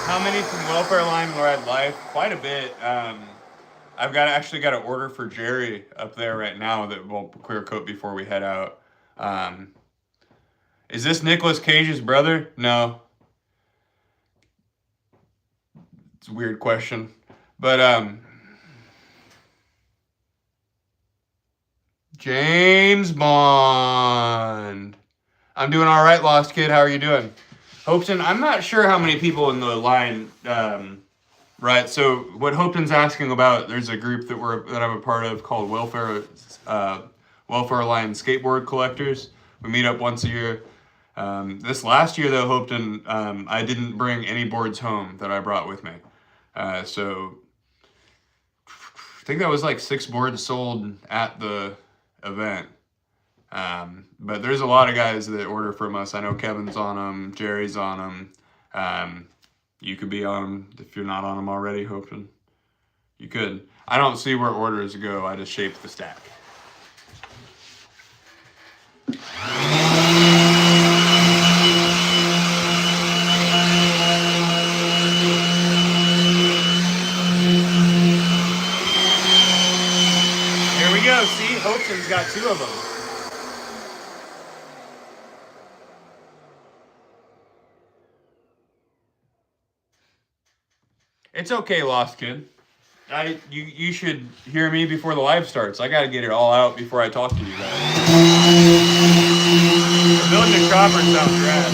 How many from Welfare Line Ride Life? Quite a bit. I've actually got an order for Jerry up there right now that we'll clear coat before we head out. Is this Nicolas Cage's brother? No. It's a weird question. But James Bond. I'm doing all right, Lost Kid. How are you doing? Hopeton, I'm not sure how many people in the line, right? So what Hopeton's asking about, there's a group that I'm a part of called Welfare Line Skateboard Collectors. We meet up once a year. This last year, though, Hopeton, I didn't bring any boards home that I brought with me. So I think that was like 6 boards sold at the event. But there's a lot of guys that order from us. I know Kevin's on them, Jerry's on them. You could be on them if you're not on them already, Hopeton. You could. I don't see where orders go. I just shape the stack. Hobson's got 2 of them. It's okay, Lost Kid. You should hear me before the live starts. I gotta get it all out before I talk to you guys. Building a chopper sounds rad.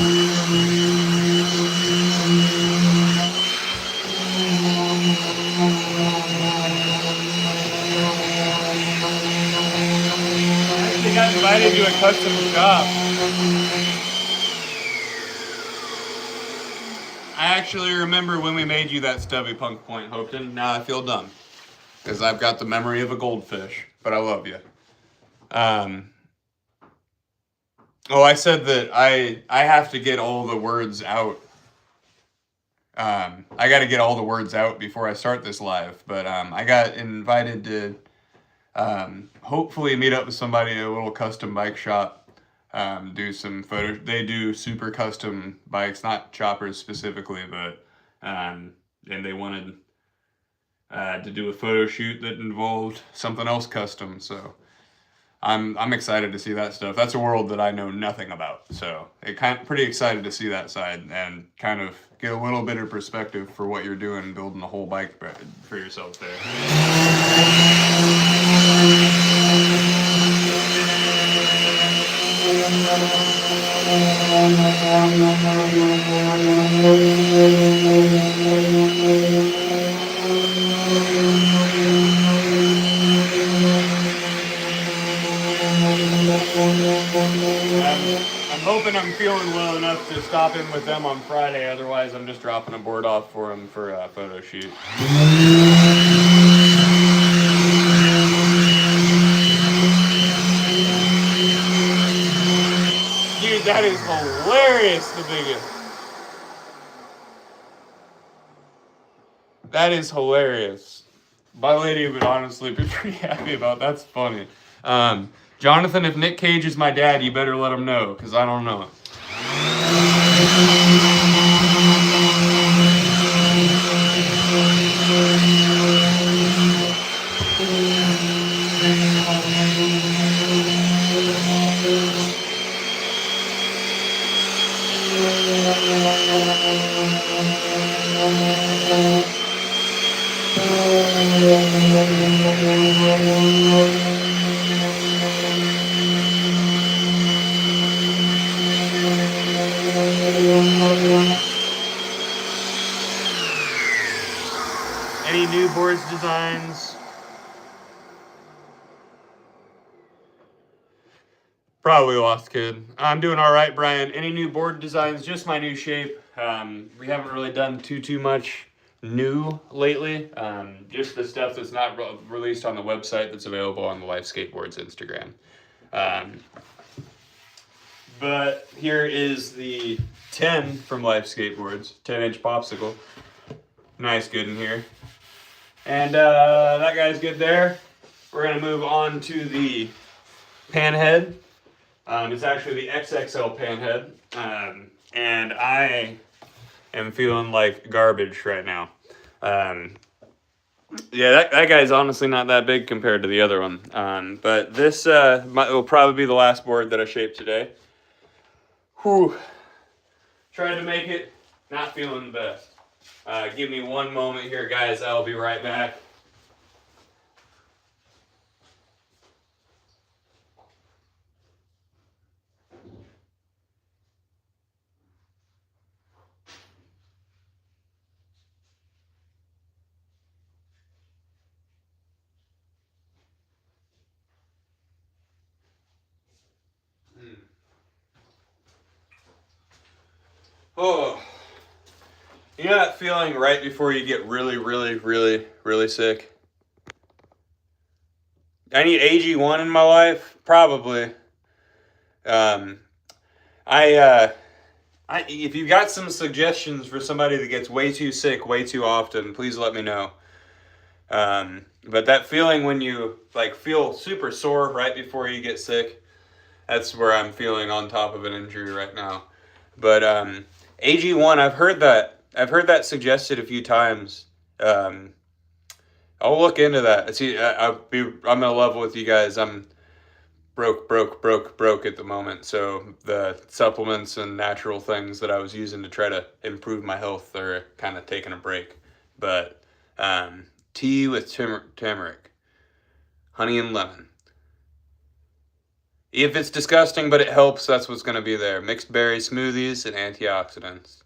I actually got invited to a custom shop. I actually remember when we made you that stubby punk point, Hopeton. Now I feel dumb. Because I've got the memory of a goldfish. But I love you. Oh, I said that I have to get all the words out. I got to get all the words out before I start this live. But I got invited to hopefully meet up with somebody at a little custom bike shop. Do some photos. They do super custom bikes, not choppers specifically, but and they wanted to do a photo shoot that involved something else custom. So I'm excited to see that stuff. That's a world that I know nothing about. So pretty excited to see that side and kind of get a little bit of perspective for what you're doing, building a whole bike for yourself there. I'm hoping I'm feeling well enough to stop in with them on Friday. Otherwise, I'm just dropping a board off for them for a photo shoot. Dude, that is hilarious, the biggest. That is hilarious. My lady would honestly be pretty happy about that. That's funny. Jonathan, if Nick Cage is my dad, you better let him know, because I don't know. Any new boards designs? Probably Lost Kid. I'm doing all right, Brian. Any new board designs? Just my new shape. We haven't really done too much new lately. Just the stuff that's not released on the website that's available on the Life Skateboards Instagram. But here is the 10 from Life Skateboards, 10-inch popsicle. Nice, good in here. And that guy's good there. We're gonna move on to the pan head. It's actually the XXL pan head. And I am feeling like garbage right now. Yeah, that guy's honestly not that big compared to the other one. But this will probably be the last board that I shape today. Whew. Tried to make it, not feeling the best. Give me one moment here, guys. I'll be right back. Oh, you know that feeling right before you get really sick? I need AG1 in my life, probably. If you've got some suggestions for somebody that gets way too sick way too often, please let me know. But that feeling when you feel super sore right before you get sick, that's where I'm feeling on top of an injury right now. But AG1, I've heard that suggested a few times. I'll look into that. See, I'm gonna level with you guys. I'm broke at the moment. So the supplements and natural things that I was using to try to improve my health are kind of taking a break. But tea with turmeric, honey and lemon. If it's disgusting but it helps, that's what's going to be there. Mixed berry smoothies and antioxidants.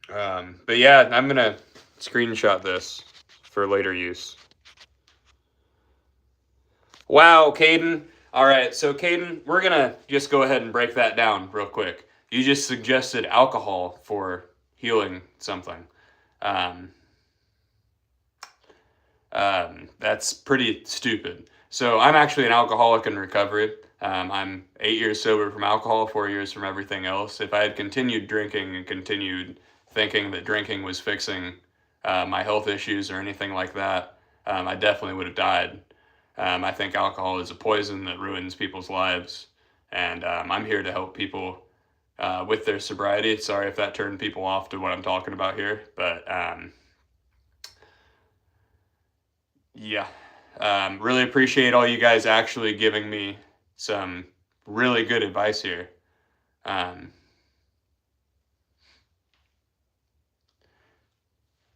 But yeah, I'm going to screenshot this for later use. Wow, Caden. All right, so Caden, we're going to just go ahead and break that down real quick. You just suggested alcohol for healing something. That's pretty stupid. So I'm actually an alcoholic in recovery. I'm 8 years sober from alcohol, 4 years from everything else. If I had continued drinking and continued thinking that drinking was fixing my health issues or anything like that, I definitely would have died. I think alcohol is a poison that ruins people's lives, and I'm here to help people with their sobriety. Sorry if that turned people off to what I'm talking about here, but yeah, really appreciate all you guys actually giving me some really good advice here.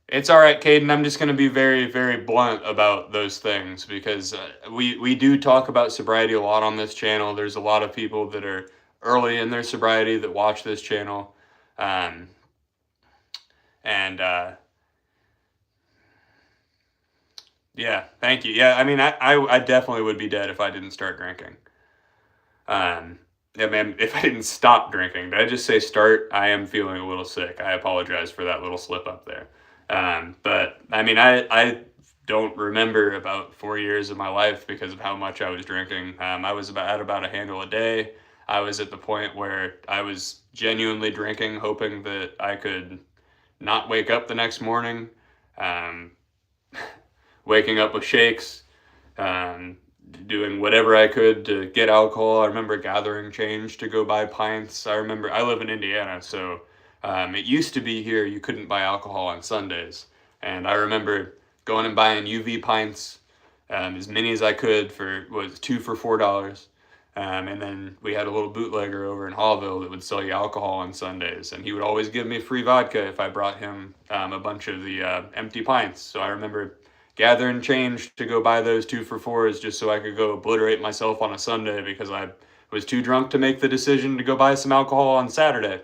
It's all right, Caden. I'm just going to be very, very blunt about those things because we do talk about sobriety a lot on this channel. There's a lot of people that are early in their sobriety that watch this channel. Yeah, thank you. Yeah, I mean, I definitely would be dead if I didn't start drinking. Yeah, man, if I didn't stop drinking. Did I just say start? I am feeling a little sick. I apologize for that little slip up there. But I mean, I don't remember about 4 years of my life because of how much I was drinking. I was at about a handle a day. I was at the point where I was genuinely drinking, hoping that I could not wake up the next morning. Waking up with shakes, doing whatever I could to get alcohol. I remember gathering change to go buy pints. I live in Indiana, so it used to be here you couldn't buy alcohol on Sundays. And I remember going and buying UV pints, as many as I could was 2 for $4. And then we had a little bootlegger over in Hallville that would sell you alcohol on Sundays. And he would always give me free vodka if I brought him a bunch of the empty pints. So I remember gathering change to go buy those 2 for $4s just so I could go obliterate myself on a Sunday because I was too drunk to make the decision to go buy some alcohol on Saturday.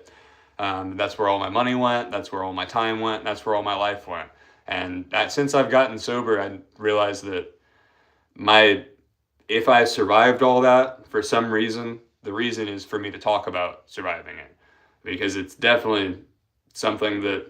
That's where all my money went. That's where all my time went. That's where all my life went. And since I've gotten sober, I realized that if I survived all that for some reason, the reason is for me to talk about surviving it, because it's definitely something that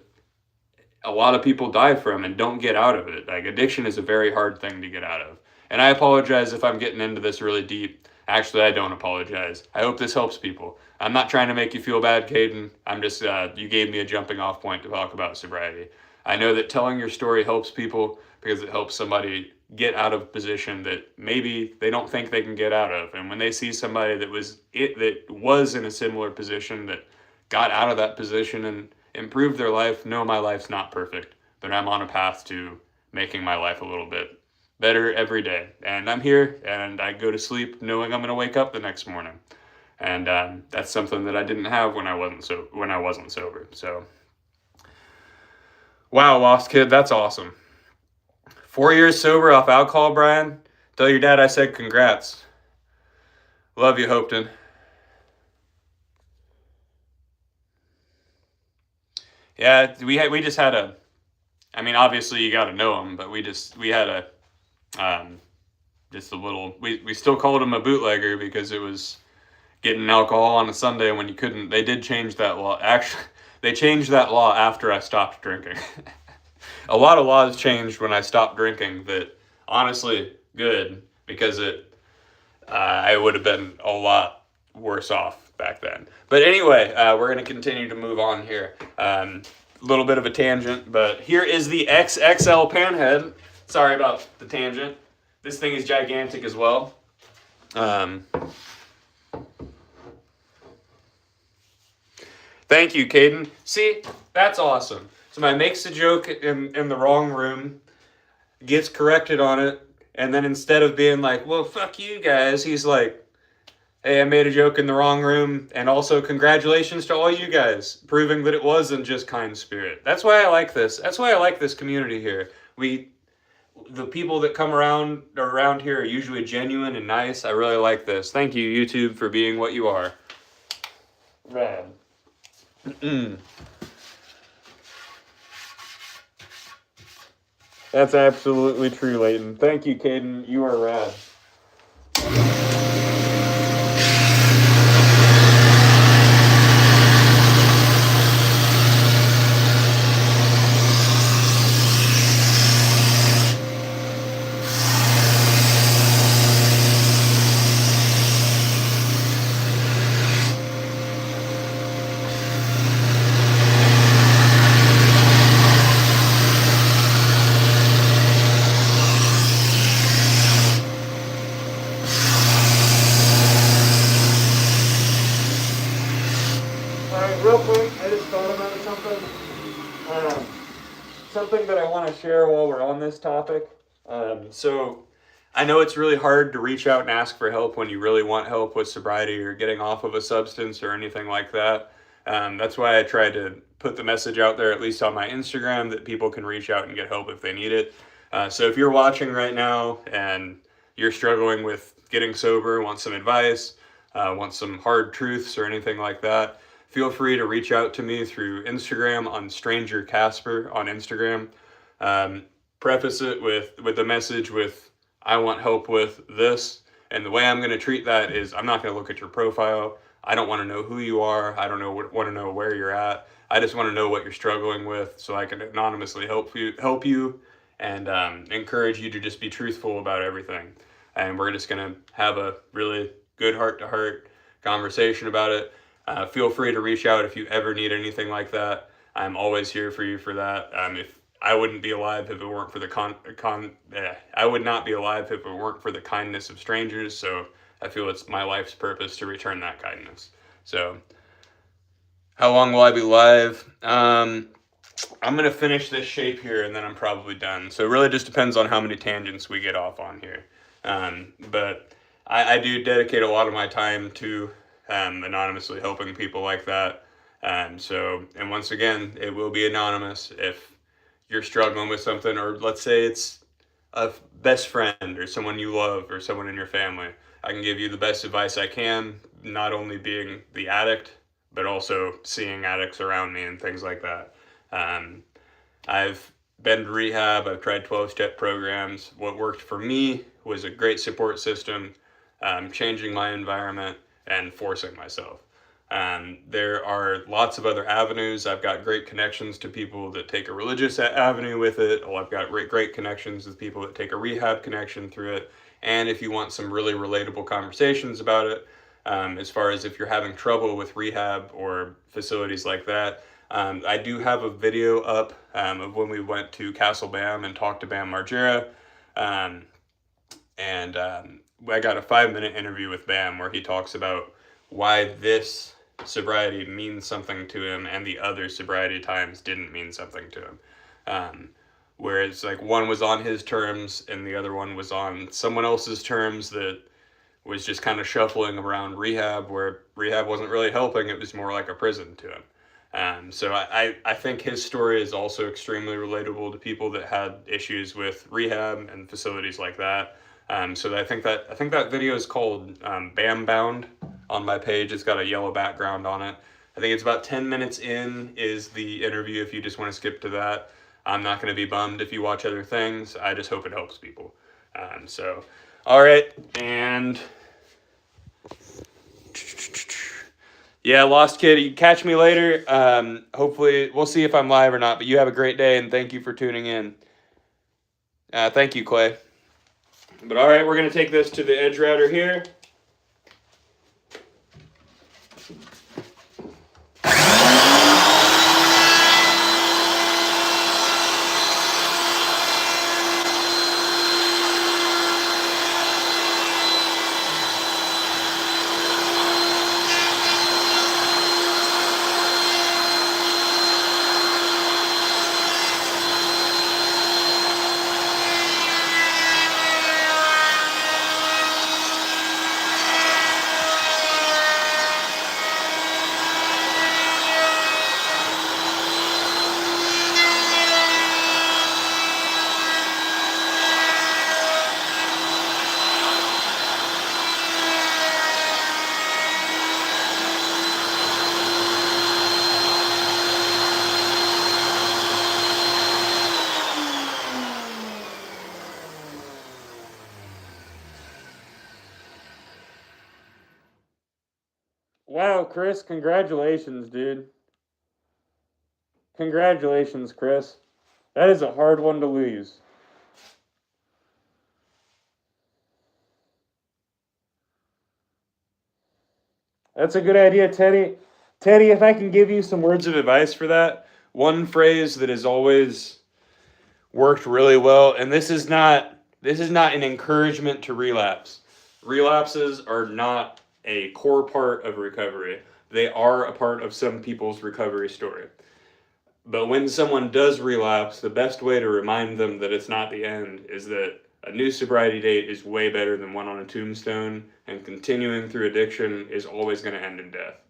a lot of people die from and don't get out of it. Like, addiction is a very hard thing to get out of. And I apologize if I'm getting into this really deep. Actually, I don't apologize. I hope this helps people. I'm not trying to make you feel bad, Caden. I'm just, you gave me a jumping off point to talk about sobriety. I know that telling your story helps people because it helps somebody get out of a position that maybe they don't think they can get out of. And when they see somebody that was in a similar position that got out of that position and improved their life, no, my life's not perfect, but I'm on a path to making my life a little bit better every day. And I'm here, and I go to sleep knowing I'm going to wake up the next morning. And that's something that I didn't have when I wasn't sober. So, wow, Lost Kid, that's awesome. 4 years sober off alcohol, Brian. Tell your dad I said congrats. Love you, Hopeton. Yeah, we just had obviously you got to know him, but we had just a little, we still called him a bootlegger because it was getting alcohol on a Sunday when you couldn't. They did change that law. Actually, they changed that law after I stopped drinking. A lot of laws changed when I stopped drinking that, honestly, good, because I would have been a lot worse off back then. But anyway, we're going to continue to move on here. A little bit of a tangent, but here is the XXL panhead. Sorry about the tangent. This thing is gigantic as well. Thank you, Caden. See, that's awesome. Somebody makes a joke in the wrong room, gets corrected on it, And then instead of being like, well, fuck you guys, he's like, hey, I made a joke in the wrong room, and also congratulations to all you guys, proving that it wasn't just kind spirit. That's why I like this. That's why I like this community here. The people that come around here are usually genuine and nice. I really like this. Thank you, YouTube, for being what you are. Rad. That's absolutely true, Leighton. Thank you, Caden. You are rad. Real quick, I just thought about something. Something that I want to share while we're on this topic. So I know it's really hard to reach out and ask for help when you really want help with sobriety or getting off of a substance or anything like that. That's why I try to put the message out there, at least on my Instagram, that people can reach out and get help if they need it. So if you're watching right now and you're struggling with getting sober, want some advice, want some hard truths or anything like that, feel free to reach out to me through Instagram on Stranger Casper on Instagram. Preface it with the message with, I want help with this. And the way I'm going to treat that is I'm not going to look at your profile. I don't want to know who you are. I don't want to know where you're at. I just want to know what you're struggling with so I can anonymously help you and encourage you to just be truthful about everything. And we're just going to have a really good heart-to-heart conversation about it. Feel free to reach out if you ever need anything like that. I'm always here for you for that. If I wouldn't be alive if it weren't for I would not be alive if it weren't for the kindness of strangers. So I feel it's my life's purpose to return that kindness. So how long will I be live? I'm gonna finish this shape here and then I'm probably done. So it really just depends on how many tangents we get off on here. But I do dedicate a lot of my time to anonymously helping people like that. And once again, it will be anonymous if you're struggling with something, or let's say it's a best friend or someone you love or someone in your family. I can give you the best advice I can, not only being the addict, but also seeing addicts around me and things like that. I've been to rehab. I've tried 12-step programs. What worked for me was a great support system, changing my environment, and forcing myself. There are lots of other avenues. I've got great connections to people that take a religious avenue with it. I've got great connections with people that take a rehab connection through it. And if you want some really relatable conversations about it, as far as if you're having trouble with rehab or facilities like that, I do have a video up of when we went to Castle Bam and talked to Bam Margera. I got a 5-minute interview with Bam where he talks about why this sobriety means something to him and the other sobriety times didn't mean something to him. Whereas like one was on his terms and the other one was on someone else's terms that was just kind of shuffling around rehab, where rehab wasn't really helping. It was more like a prison to him. So I think his story is also extremely relatable to people that had issues with rehab and facilities like that. So I think that video is called Bam Bound on my page. It's got a yellow background on it. I think it's about 10 minutes in is the interview if you just want to skip to that. I'm not going to be bummed if you watch other things. I just hope it helps people. All right. And yeah, Lost Kid, you catch me later. Hopefully, we'll see if I'm live or not, but you have a great day and thank you for tuning in. Thank you, Clay. But all right, we're going to take this to the edge router here. Wow, Chris, congratulations, dude. Congratulations, Chris. That is a hard one to lose. That's a good idea, Teddy. Teddy, if I can give you some words of advice for that, one phrase that has always worked really well, and this is not an encouragement to relapse. Relapses are not a core part of recovery. They are a part of some people's recovery story. But when someone does relapse, the best way to remind them that it's not the end is that a new sobriety date is way better than one on a tombstone, and continuing through addiction is always going to end in death.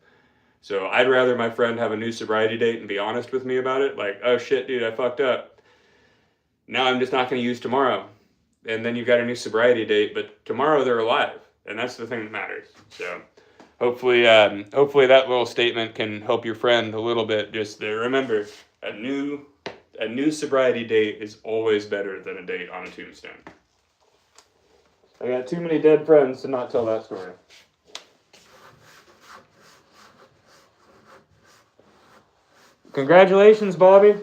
So I'd rather my friend have a new sobriety date and be honest with me about it, like, oh shit, dude, I fucked up. Now I'm just not going to use tomorrow. And then you've got a new sobriety date, but tomorrow they're alive, and that's the thing that matters. So hopefully that little statement can help your friend a little bit. Just remember, a new sobriety date is always better than a date on a tombstone. I got too many dead friends to not tell that story. Congratulations, Bobby.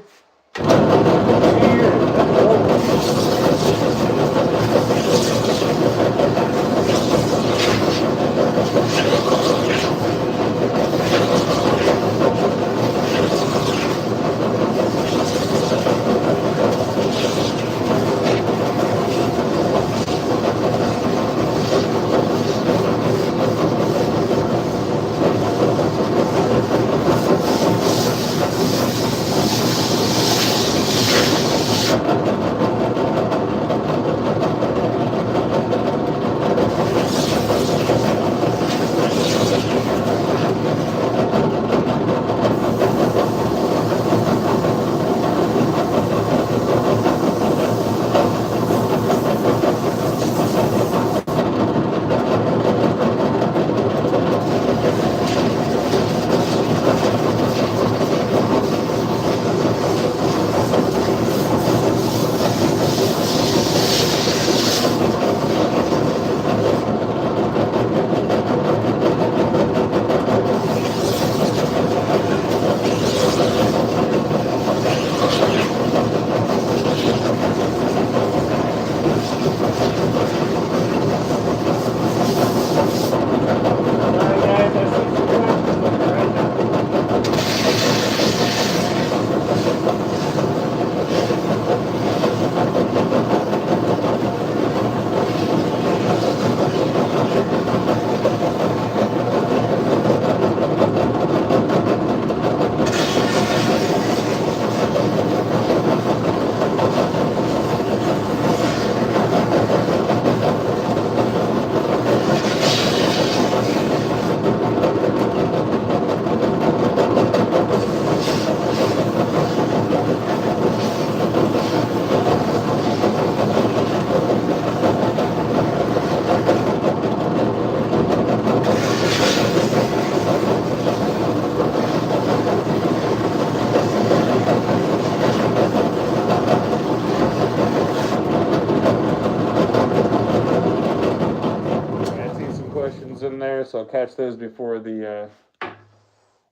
In there, so I'll catch those before the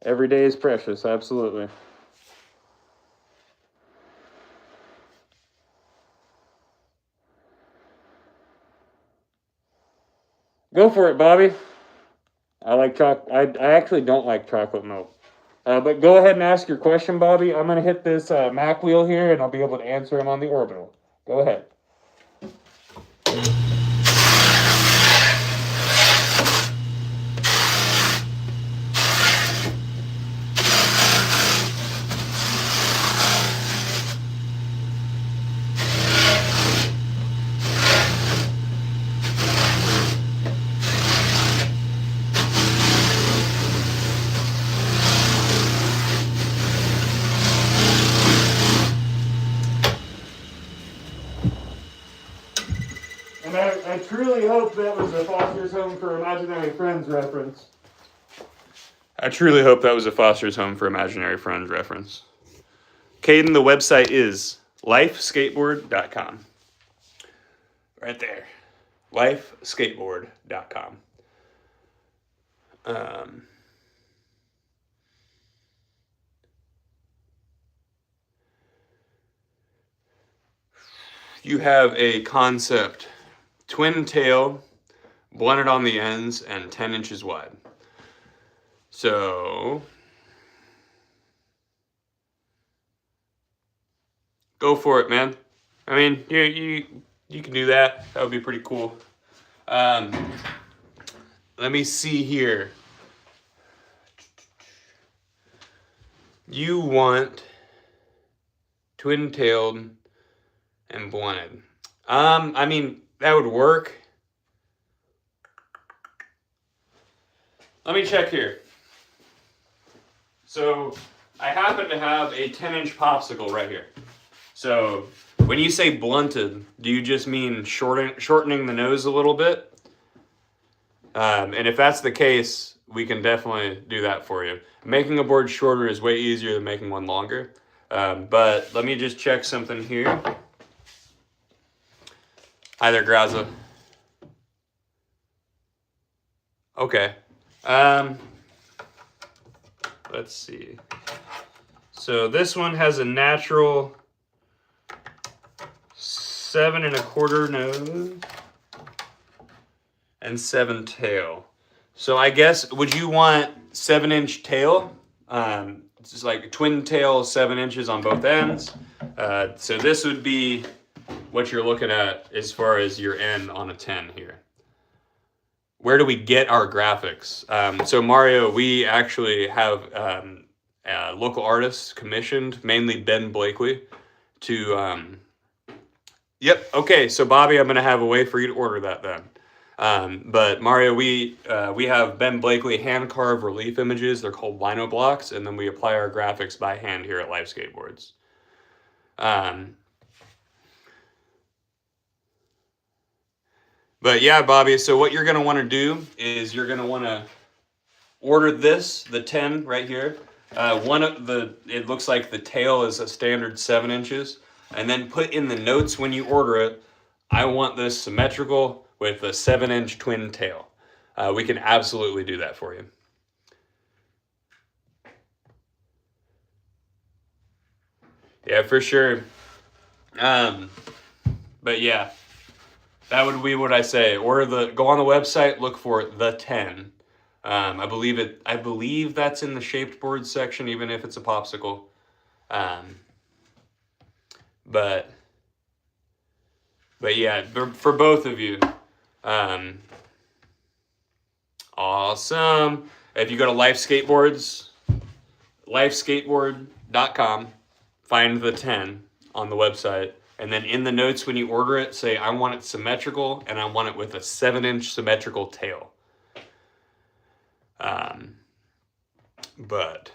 every day is precious. Absolutely. Go for it, Bobby. I like chocolate. I actually don't like chocolate milk. But go ahead and ask your question, Bobby. I'm gonna hit this Mac wheel here, and I'll be able to answer them on the orbital. Go ahead. And I truly hope that was a Foster's Home for Imaginary Friends reference. I truly hope that was a Foster's Home for Imaginary Friends reference. Caden, the website is lifeskateboard.com. Right there. Lifeskateboard.com. you have a concept twin tail, blunted on the ends, and 10 inches wide. So go for it, man. I mean, you can do that. That would be pretty cool. Let me see here. You want twin-tailed and blunted. I mean, that would work. Let me check here. So I happen to have a 10-inch popsicle right here. So when you say blunted, do you just mean shortening the nose a little bit? And if that's the case, we can definitely do that for you. Making a board shorter is way easier than making one longer. But let me just check something here. Hi there, Graza. Okay. Let's see. So this one has a natural 7 1/4 nose and 7 tail. So I guess, would you want 7-inch tail? It's just like a twin tail, 7 inches on both ends. So this would be what you're looking at as far as your end on a 10 here. Where do we get our graphics? So Mario, we actually have local artists commissioned, mainly Ben Blakely, to... Yep, okay, so Bobby, I'm going to have a way for you to order that then. But Mario, we have Ben Blakely hand-carved relief images. They're called Lino blocks, and then we apply our graphics by hand here at Life Skateboards. But yeah, Bobby, so what you're going to want to do is you're going to want to order this, the 10 right here. It looks like the tail is a standard 7 inches. And then put in the notes when you order it, I want this symmetrical with a 7-inch twin tail. We can absolutely do that for you. Yeah, for sure. But yeah, that would be what I say. Go on the website, look for the 10. I believe that's in the shaped board section, even if it's a popsicle. But yeah, for both of you, awesome. If you go to Life Skateboards, lifeskateboard.com, find the 10 on the website, and then in the notes when you order it, say, I want it symmetrical, and I want it with a 7-inch symmetrical tail. But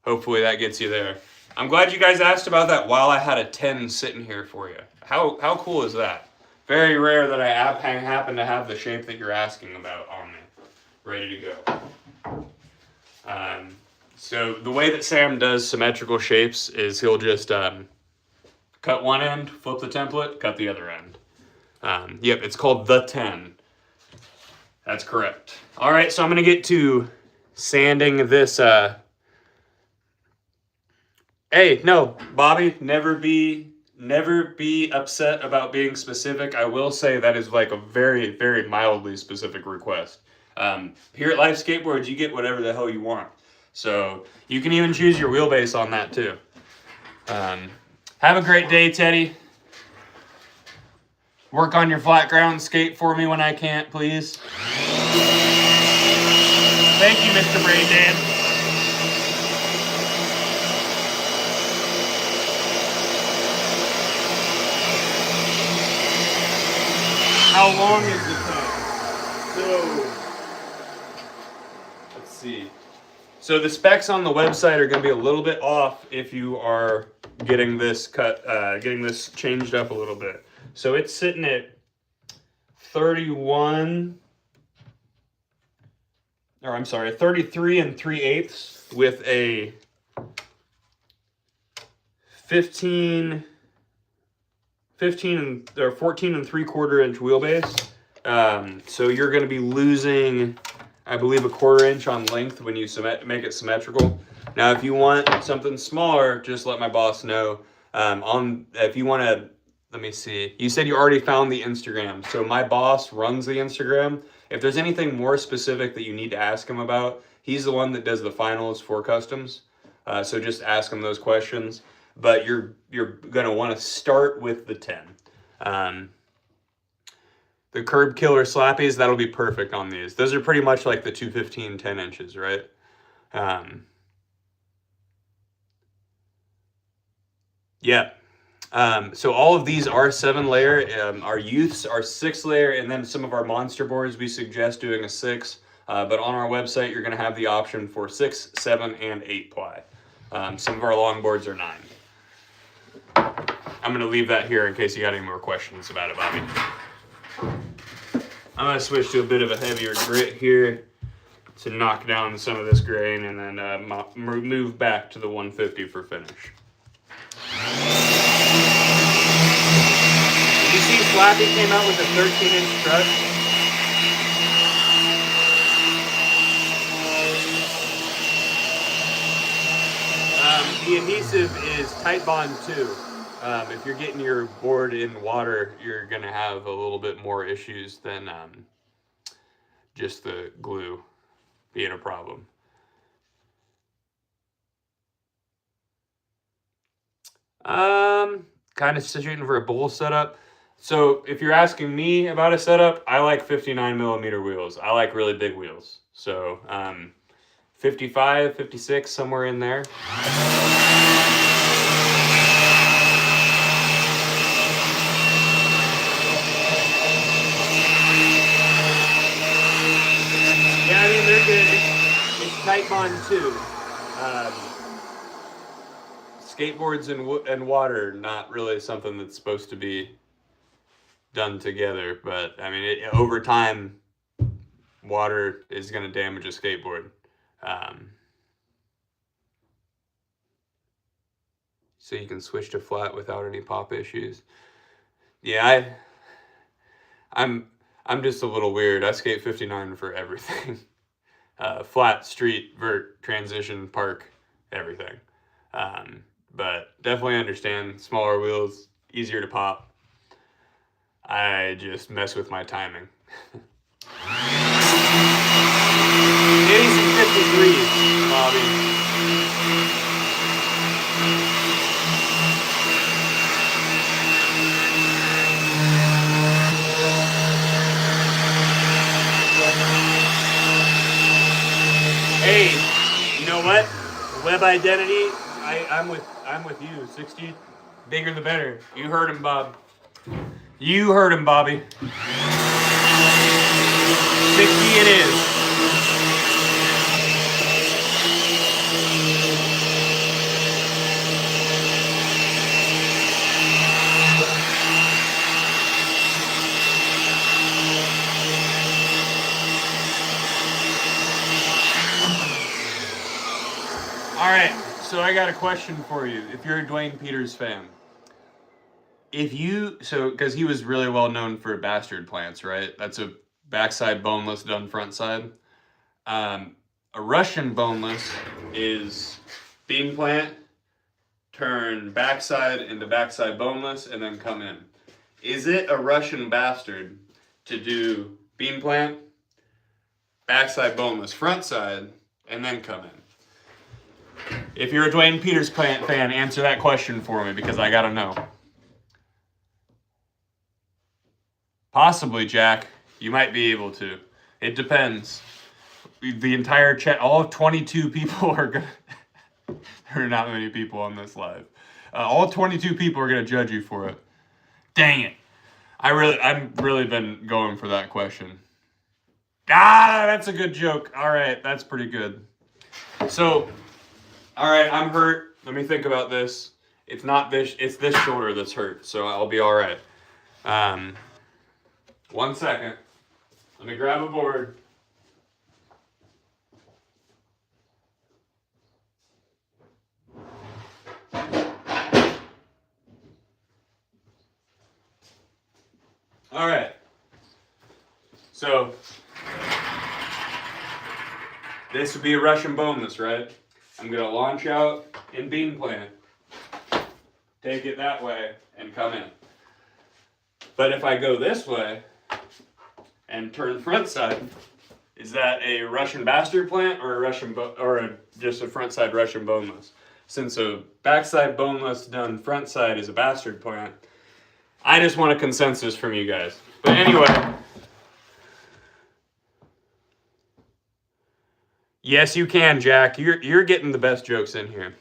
hopefully that gets you there. I'm glad you guys asked about that while I had a 10 sitting here for you. How cool is that? Very rare that I happen to have the shape that you're asking about on me, ready to go. So the way that Sam does symmetrical shapes is he'll just cut one end, flip the template, cut the other end. Yep, it's called the 10. That's correct. All right, so I'm going to get to sanding this... Hey, no, Bobby, never be upset about being specific. I will say that is like a very, very mildly specific request. Here at Life Skateboards, you get whatever the hell you want. So you can even choose your wheelbase on that too. Have a great day, Teddy. Work on your flat ground skate for me when I can't, please. Thank you, Mr. Brain Dan. How long is the time? So, let's see. So the specs on the website are going to be a little bit off if you are getting this getting this changed up a little bit. So it's sitting at 33 and 3/8 with a 14 and 3/4 inch wheelbase. So you're going to be losing, I believe, a 1/4 inch on length when you make it symmetrical. Now, if you want something smaller, just let my boss know. If you want to let me see. You said you already found the Instagram. So my boss runs the Instagram. If there's anything more specific that you need to ask him about, he's the one that does the finals for customs. So just ask him those questions. But you're going to want to start with the 10. The curb killer slappies, that'll be perfect on these. Those are pretty much like the 215 10 inches, right? Yeah. So all of these are 7-layer. Our youths are 6-layer, and then some of our monster boards we suggest doing a 6. But on our website, you're going to have the option for 6, 7, and 8 ply. Some of our long boards are 9. I'm going to leave that here in case you got any more questions about it, Bobby. I'm going to switch to a bit of a heavier grit here to knock down some of this grain, and then move back to the 150 for finish. You see Flappy came out with a 13-inch truck. The adhesive is Titebond 2. If you're getting your board in water, you're going to have a little bit more issues than just the glue being a problem. Kind of shooting for a bowl setup. So if you're asking me about a setup, I like 59mm wheels. I like really big wheels. So 55, 56, somewhere in there. Yeah, I mean, they're good. It's Titebond 2. Skateboards and water, not really something that's supposed to be done together. But, I mean, over time, water is going to damage a skateboard. So you can switch to flat without any pop issues. Yeah, I'm just a little weird. I skate 59 for everything. Flat, street, vert, transition, park, everything. But definitely understand smaller wheels, easier to pop. I just mess with my timing. Maybe some 53s, Bobby. Hey, you know what? Web identity, I'm with you. 60, bigger the better. You heard him, Bob. You heard him, Bobby. 60 it is. All right, so I got a question for you. If you're a Dwayne Peters fan, because he was really well known for bastard plants, right? That's a backside boneless done front side. A Russian boneless is beam plant, turn backside into backside boneless, and then come in. Is it a Russian bastard to do beam plant, backside boneless front side, and then come in? If you're a Dwayne Peters fan, answer that question for me, because I gotta know. Possibly, Jack. You might be able to. It depends. The entire chat, all 22 people are gonna... There are not many people on this live. All 22 people are gonna judge you for it. Dang it. I've really been going for that question. Ah, that's a good joke. All right, that's pretty good. So... All right, I'm hurt. Let me think about this. It's not this, it's this shoulder that's hurt, so I'll be all right. 1 second. Let me grab a board. All right. So, this would be a Russian boneless, right? I'm going to launch out in beam plant, take it that way, and come in. But if I go this way and turn front side, is that a Russian bastard plant or just a front side Russian boneless? Since a backside boneless done front side is a bastard plant, I just want a consensus from you guys. But anyway, yes, you can, Jack. You're getting the best jokes in here.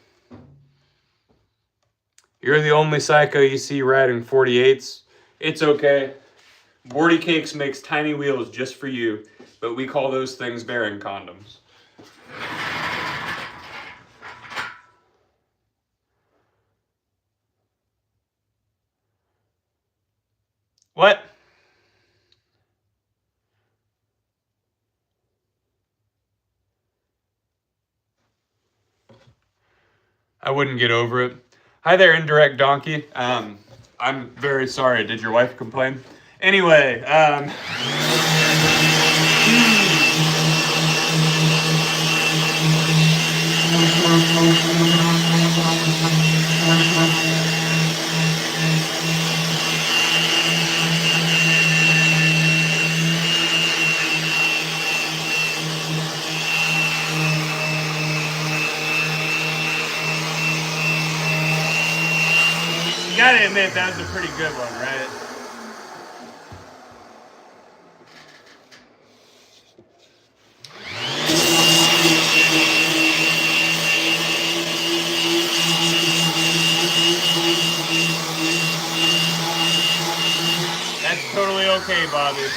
You're the only psycho you see riding 48s. It's okay. Boardy Cakes makes tiny wheels just for you, but we call those things bearing condoms. What? I wouldn't get over it. Hi there, indirect donkey. I'm very sorry. Did your wife complain? Anyway, you gotta admit that was a pretty good one, right? That's totally okay, Bobby.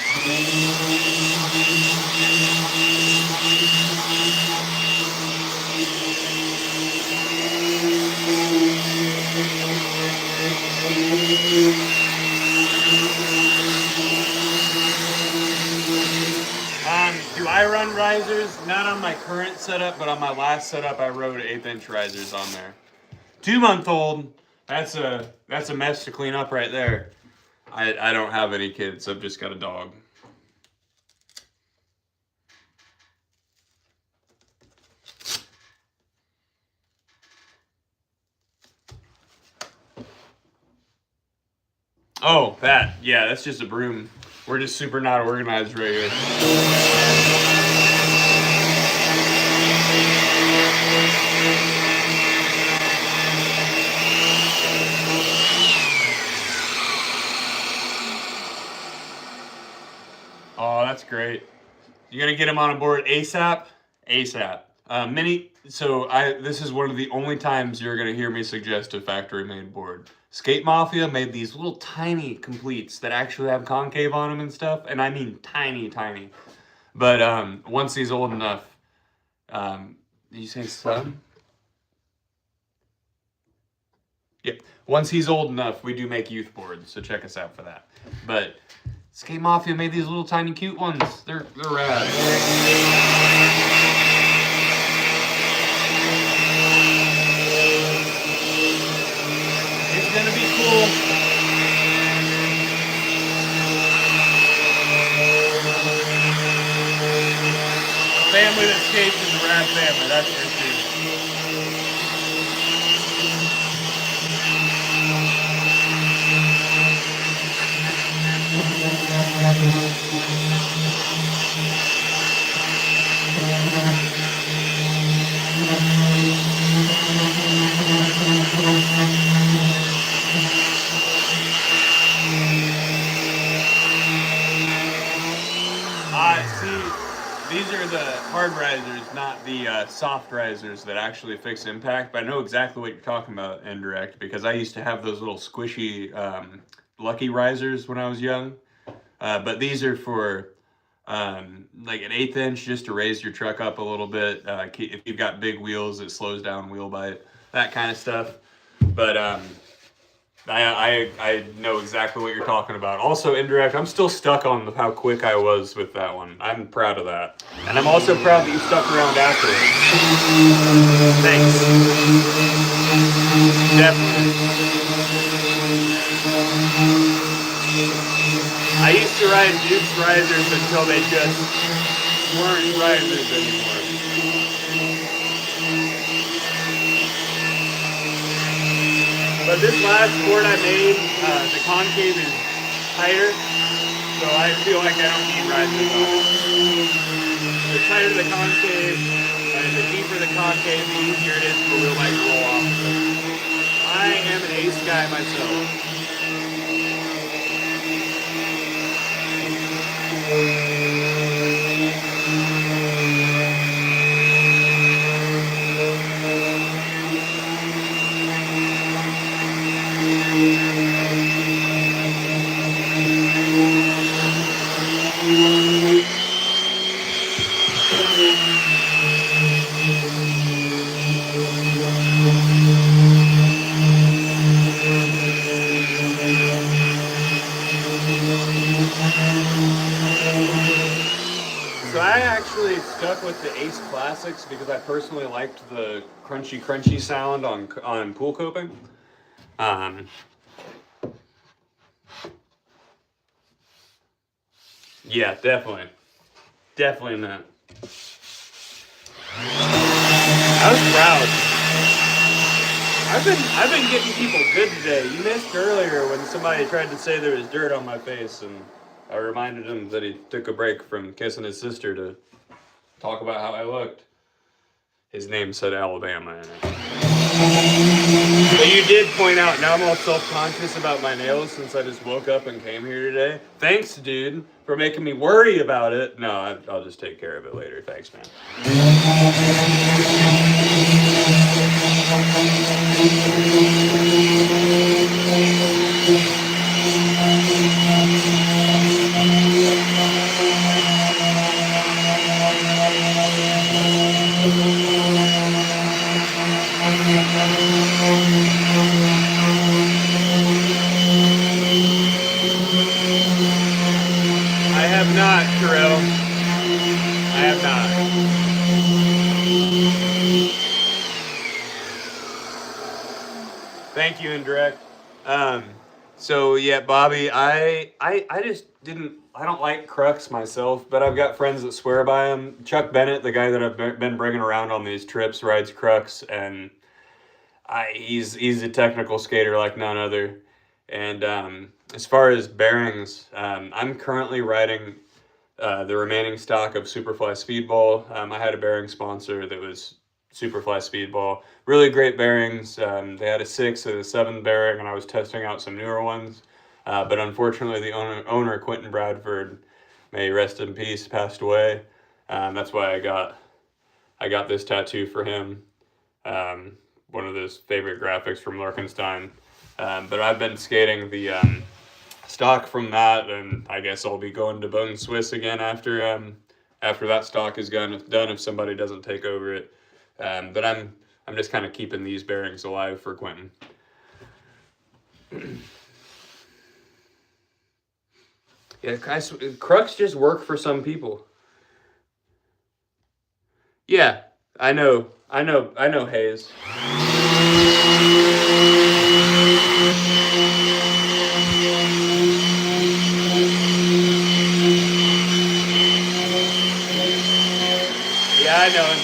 Do I run risers? Not on my current setup, but on my last setup, I rode 1/8" risers on there. 2-month-old. That's a mess to clean up right there. I don't have any kids. I've just got a dog. Oh, that. Yeah, that's just a broom. We're just super not organized right here. Oh, that's great. You gotta get him on a board ASAP. ASAP. This is one of the only times you're gonna hear me suggest a factory-made board. Skate Mafia made these little tiny completes that actually have concave on them and stuff, and I mean tiny, tiny. But once he's old enough, did you say son? Yep. Once he's old enough, we do make youth boards, so check us out for that. But Skate Mafia made these little tiny cute ones. They're rad. It's gonna be cool. A family that skates is a rad family, that's for sure. See, these are the hard risers, not the soft risers that actually fix impact. But I know exactly what you're talking about, indirect, because I used to have those little squishy Lucky risers when I was young. But these are for like an 1/8" just to raise your truck up a little bit. If you've got big wheels, it slows down wheel bite, that kind of stuff. But I know exactly what you're talking about. Also, indirect, I'm still stuck on how quick I was with that one. I'm proud of that. And I'm also proud that you stuck around after it. Thanks. Definitely. I used to ride Duke's risers until they just weren't risers anymore. But this last board I made, the concave is tighter, so I feel like I don't need riding this on it. The tighter the concave, and the deeper the concave, the easier it is for the wheel might roll off. I am an ace guy myself. So I actually stuck with the Ace Classics because I personally liked the crunchy sound on pool coping. Yeah, definitely not. I was proud. I've been getting people good today. You missed earlier when somebody tried to say there was dirt on my face, and I reminded him that he took a break from kissing his sister to talk about how I looked. His name said Alabama in it. But you did point out, now I'm all self-conscious about my nails since I just woke up and came here today. Thanks, dude, for making me worry about it. No, I'll just take care of it later. Thanks, man. I have not, Terrell. I have not. Thank you, Indirect. So yeah, Bobby, I just I don't like Crux myself, but I've got friends that swear by him. Chuck Bennett, the guy that I've been bringing around on these trips, rides Crux, and he's a technical skater like none other. And as far as bearings, I'm currently riding the remaining stock of Superfly Speedball. I had a bearing sponsor that was Superfly Speedball. Really great bearings. They had a 6 and a 7 bearing, and I was testing out some newer ones. But unfortunately, the owner, Quentin Bradford, may rest in peace, passed away. That's why I got this tattoo for him. One of his favorite graphics from Lurkenstein. But I've been skating the stock from that, and I guess I'll be going to Bone Swiss again after that stock is done if somebody doesn't take over it. But I'm just kind of keeping these bearings alive for Quentin. Yeah, Crux just work for some people. Yeah, I know, Hayes. Yeah, I know him.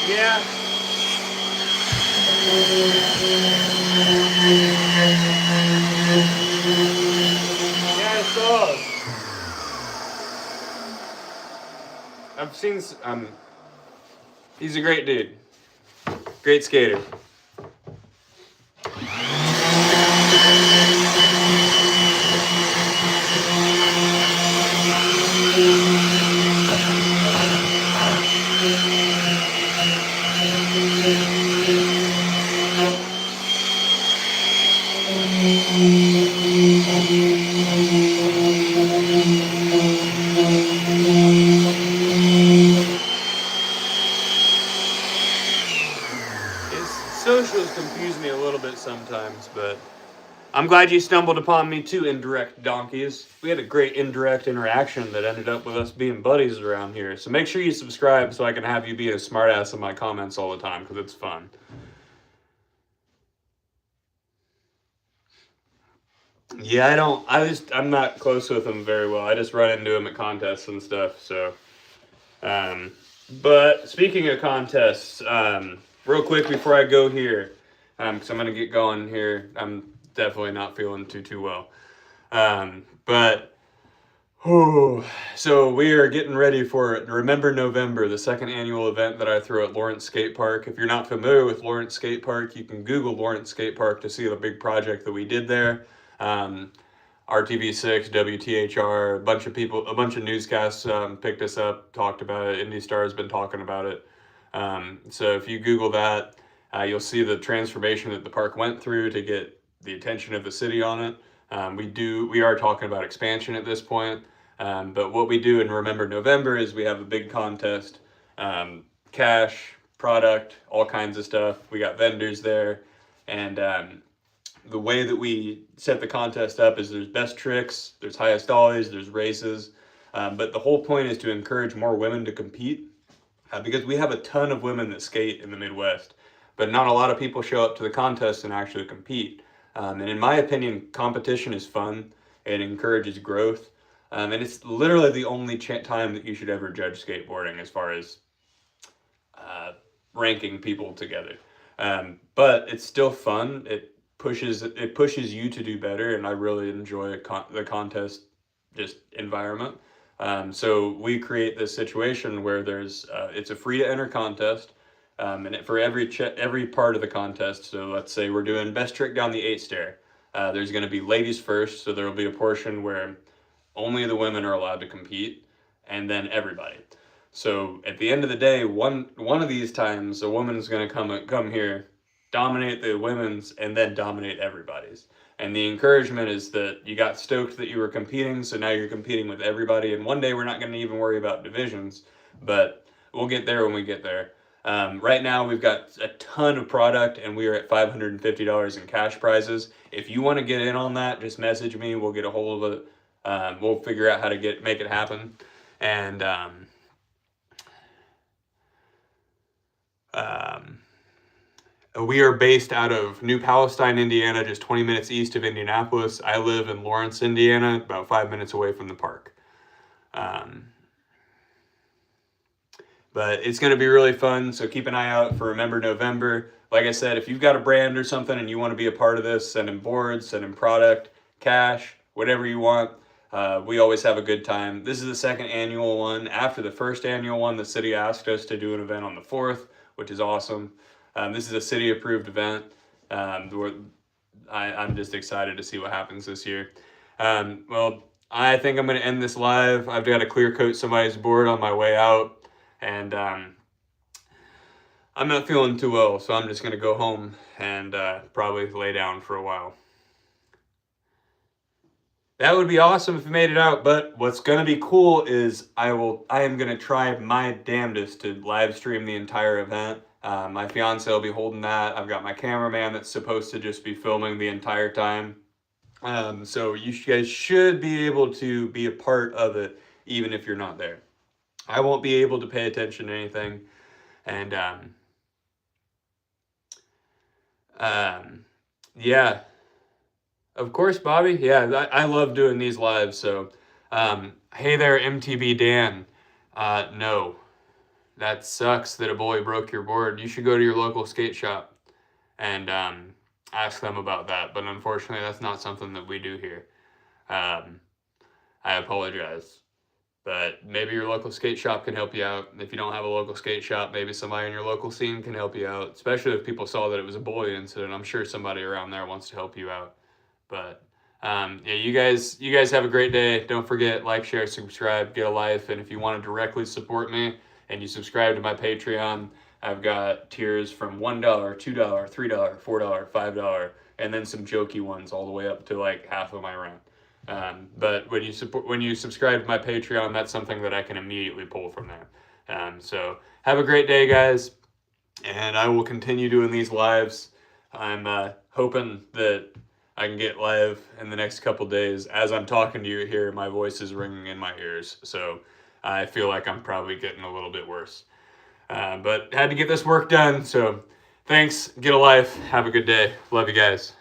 Yeah. Yeah, I saw. I've seen. He's a great dude. Great skater. His socials confuse me a little bit sometimes, but I'm glad you stumbled upon me too, indirect donkeys. We had a great indirect interaction that ended up with us being buddies around here. So make sure you subscribe so I can have you be a smartass in my comments all the time because it's fun. Yeah, I'm not close with him very well. I just run into him at contests and stuff. So, um, but speaking of contests, real quick before I go here, because I'm gonna get going here. I'm definitely not feeling too well. But so we are getting ready for Remember November, the second annual event that I throw at Lawrence Skate Park. If you're not familiar with Lawrence Skate Park, you can Google Lawrence Skate Park to see the big project that we did there. RTV6, WTHR, a bunch of people, a bunch of newscasts picked us up, talked about it. Indy Star has been talking about it. So if you Google that, you'll see the transformation that the park went through to get the attention of the city on it. We are talking about expansion at this point. But what we do in Remember November is we have a big contest, cash, product, all kinds of stuff. We got vendors there, and the way that we set the contest up is there's best tricks, there's highest dollars, there's races, but the whole point is to encourage more women to compete because we have a ton of women that skate in the Midwest, but not a lot of people show up to the contest and actually compete. And in my opinion, competition is fun. It encourages growth. And it's literally the only time that you should ever judge skateboarding as far as ranking people together. But it's still fun. It pushes you to do better, and I really enjoy the contest just environment. So we create this situation where it's a free to enter contest. And for every part of the contest, so let's say we're doing best trick down the 8 stair. There's going to be ladies first, so there will be a portion where only the women are allowed to compete, and then everybody. So at the end of the day, one of these times, a woman's going to come here, dominate the women's, and then dominate everybody's. And the encouragement is that you got stoked that you were competing, so now you're competing with everybody. And one day we're not going to even worry about divisions, but we'll get there when we get there. Right now we've got a ton of product, and we are at $550 in cash prizes. If you want to get in on that, just message me. We'll get a hold of it. We'll figure out how to make it happen. And we are based out of New Palestine, Indiana, just 20 minutes east of Indianapolis. I live in Lawrence, Indiana, about 5 minutes away from the park. But it's going to be really fun, so keep an eye out for Remember November. Like I said, if you've got a brand or something and you want to be a part of this, send in boards, send in product, cash, whatever you want. We always have a good time. This is the second annual one. After the first annual one, the city asked us to do an event on the 4th, which is awesome. This is a city-approved event. I'm just excited to see what happens this year. Well, I think I'm going to end this live. I've got to clear coat somebody's board on my way out. And I'm not feeling too well, so I'm just going to go home and probably lay down for a while. That would be awesome if you made it out, but what's going to be cool is I am going to try my damnedest to live stream the entire event. My fiance will be holding that. I've got my cameraman that's supposed to just be filming the entire time. So you guys should be able to be a part of it, even if you're not there. I won't be able to pay attention to anything. And yeah, of course, Bobby. Yeah, I love doing these lives. So, hey there, MTB Dan. No, that sucks that a bully broke your board. You should go to your local skate shop and ask them about that. But unfortunately, that's not something that we do here. I apologize. But maybe your local skate shop can help you out. If you don't have a local skate shop, maybe somebody in your local scene can help you out. Especially if people saw that it was a bully incident. I'm sure somebody around there wants to help you out. But yeah, you guys have a great day. Don't forget, like, share, subscribe, get a life. And if you want to directly support me and you subscribe to my Patreon, I've got tiers from $1, $2, $3, $4, $5, and then some jokey ones all the way up to like half of my rent. But when you subscribe to my Patreon, that's something that I can immediately pull from there. So have a great day, guys, and I will continue doing these lives. I'm hoping that I can get live in the next couple days. As I'm talking to you here, my voice is ringing in my ears, so I feel like I'm probably getting a little bit worse. But had to get this work done, so thanks. Get a life. Have a good day. Love you guys.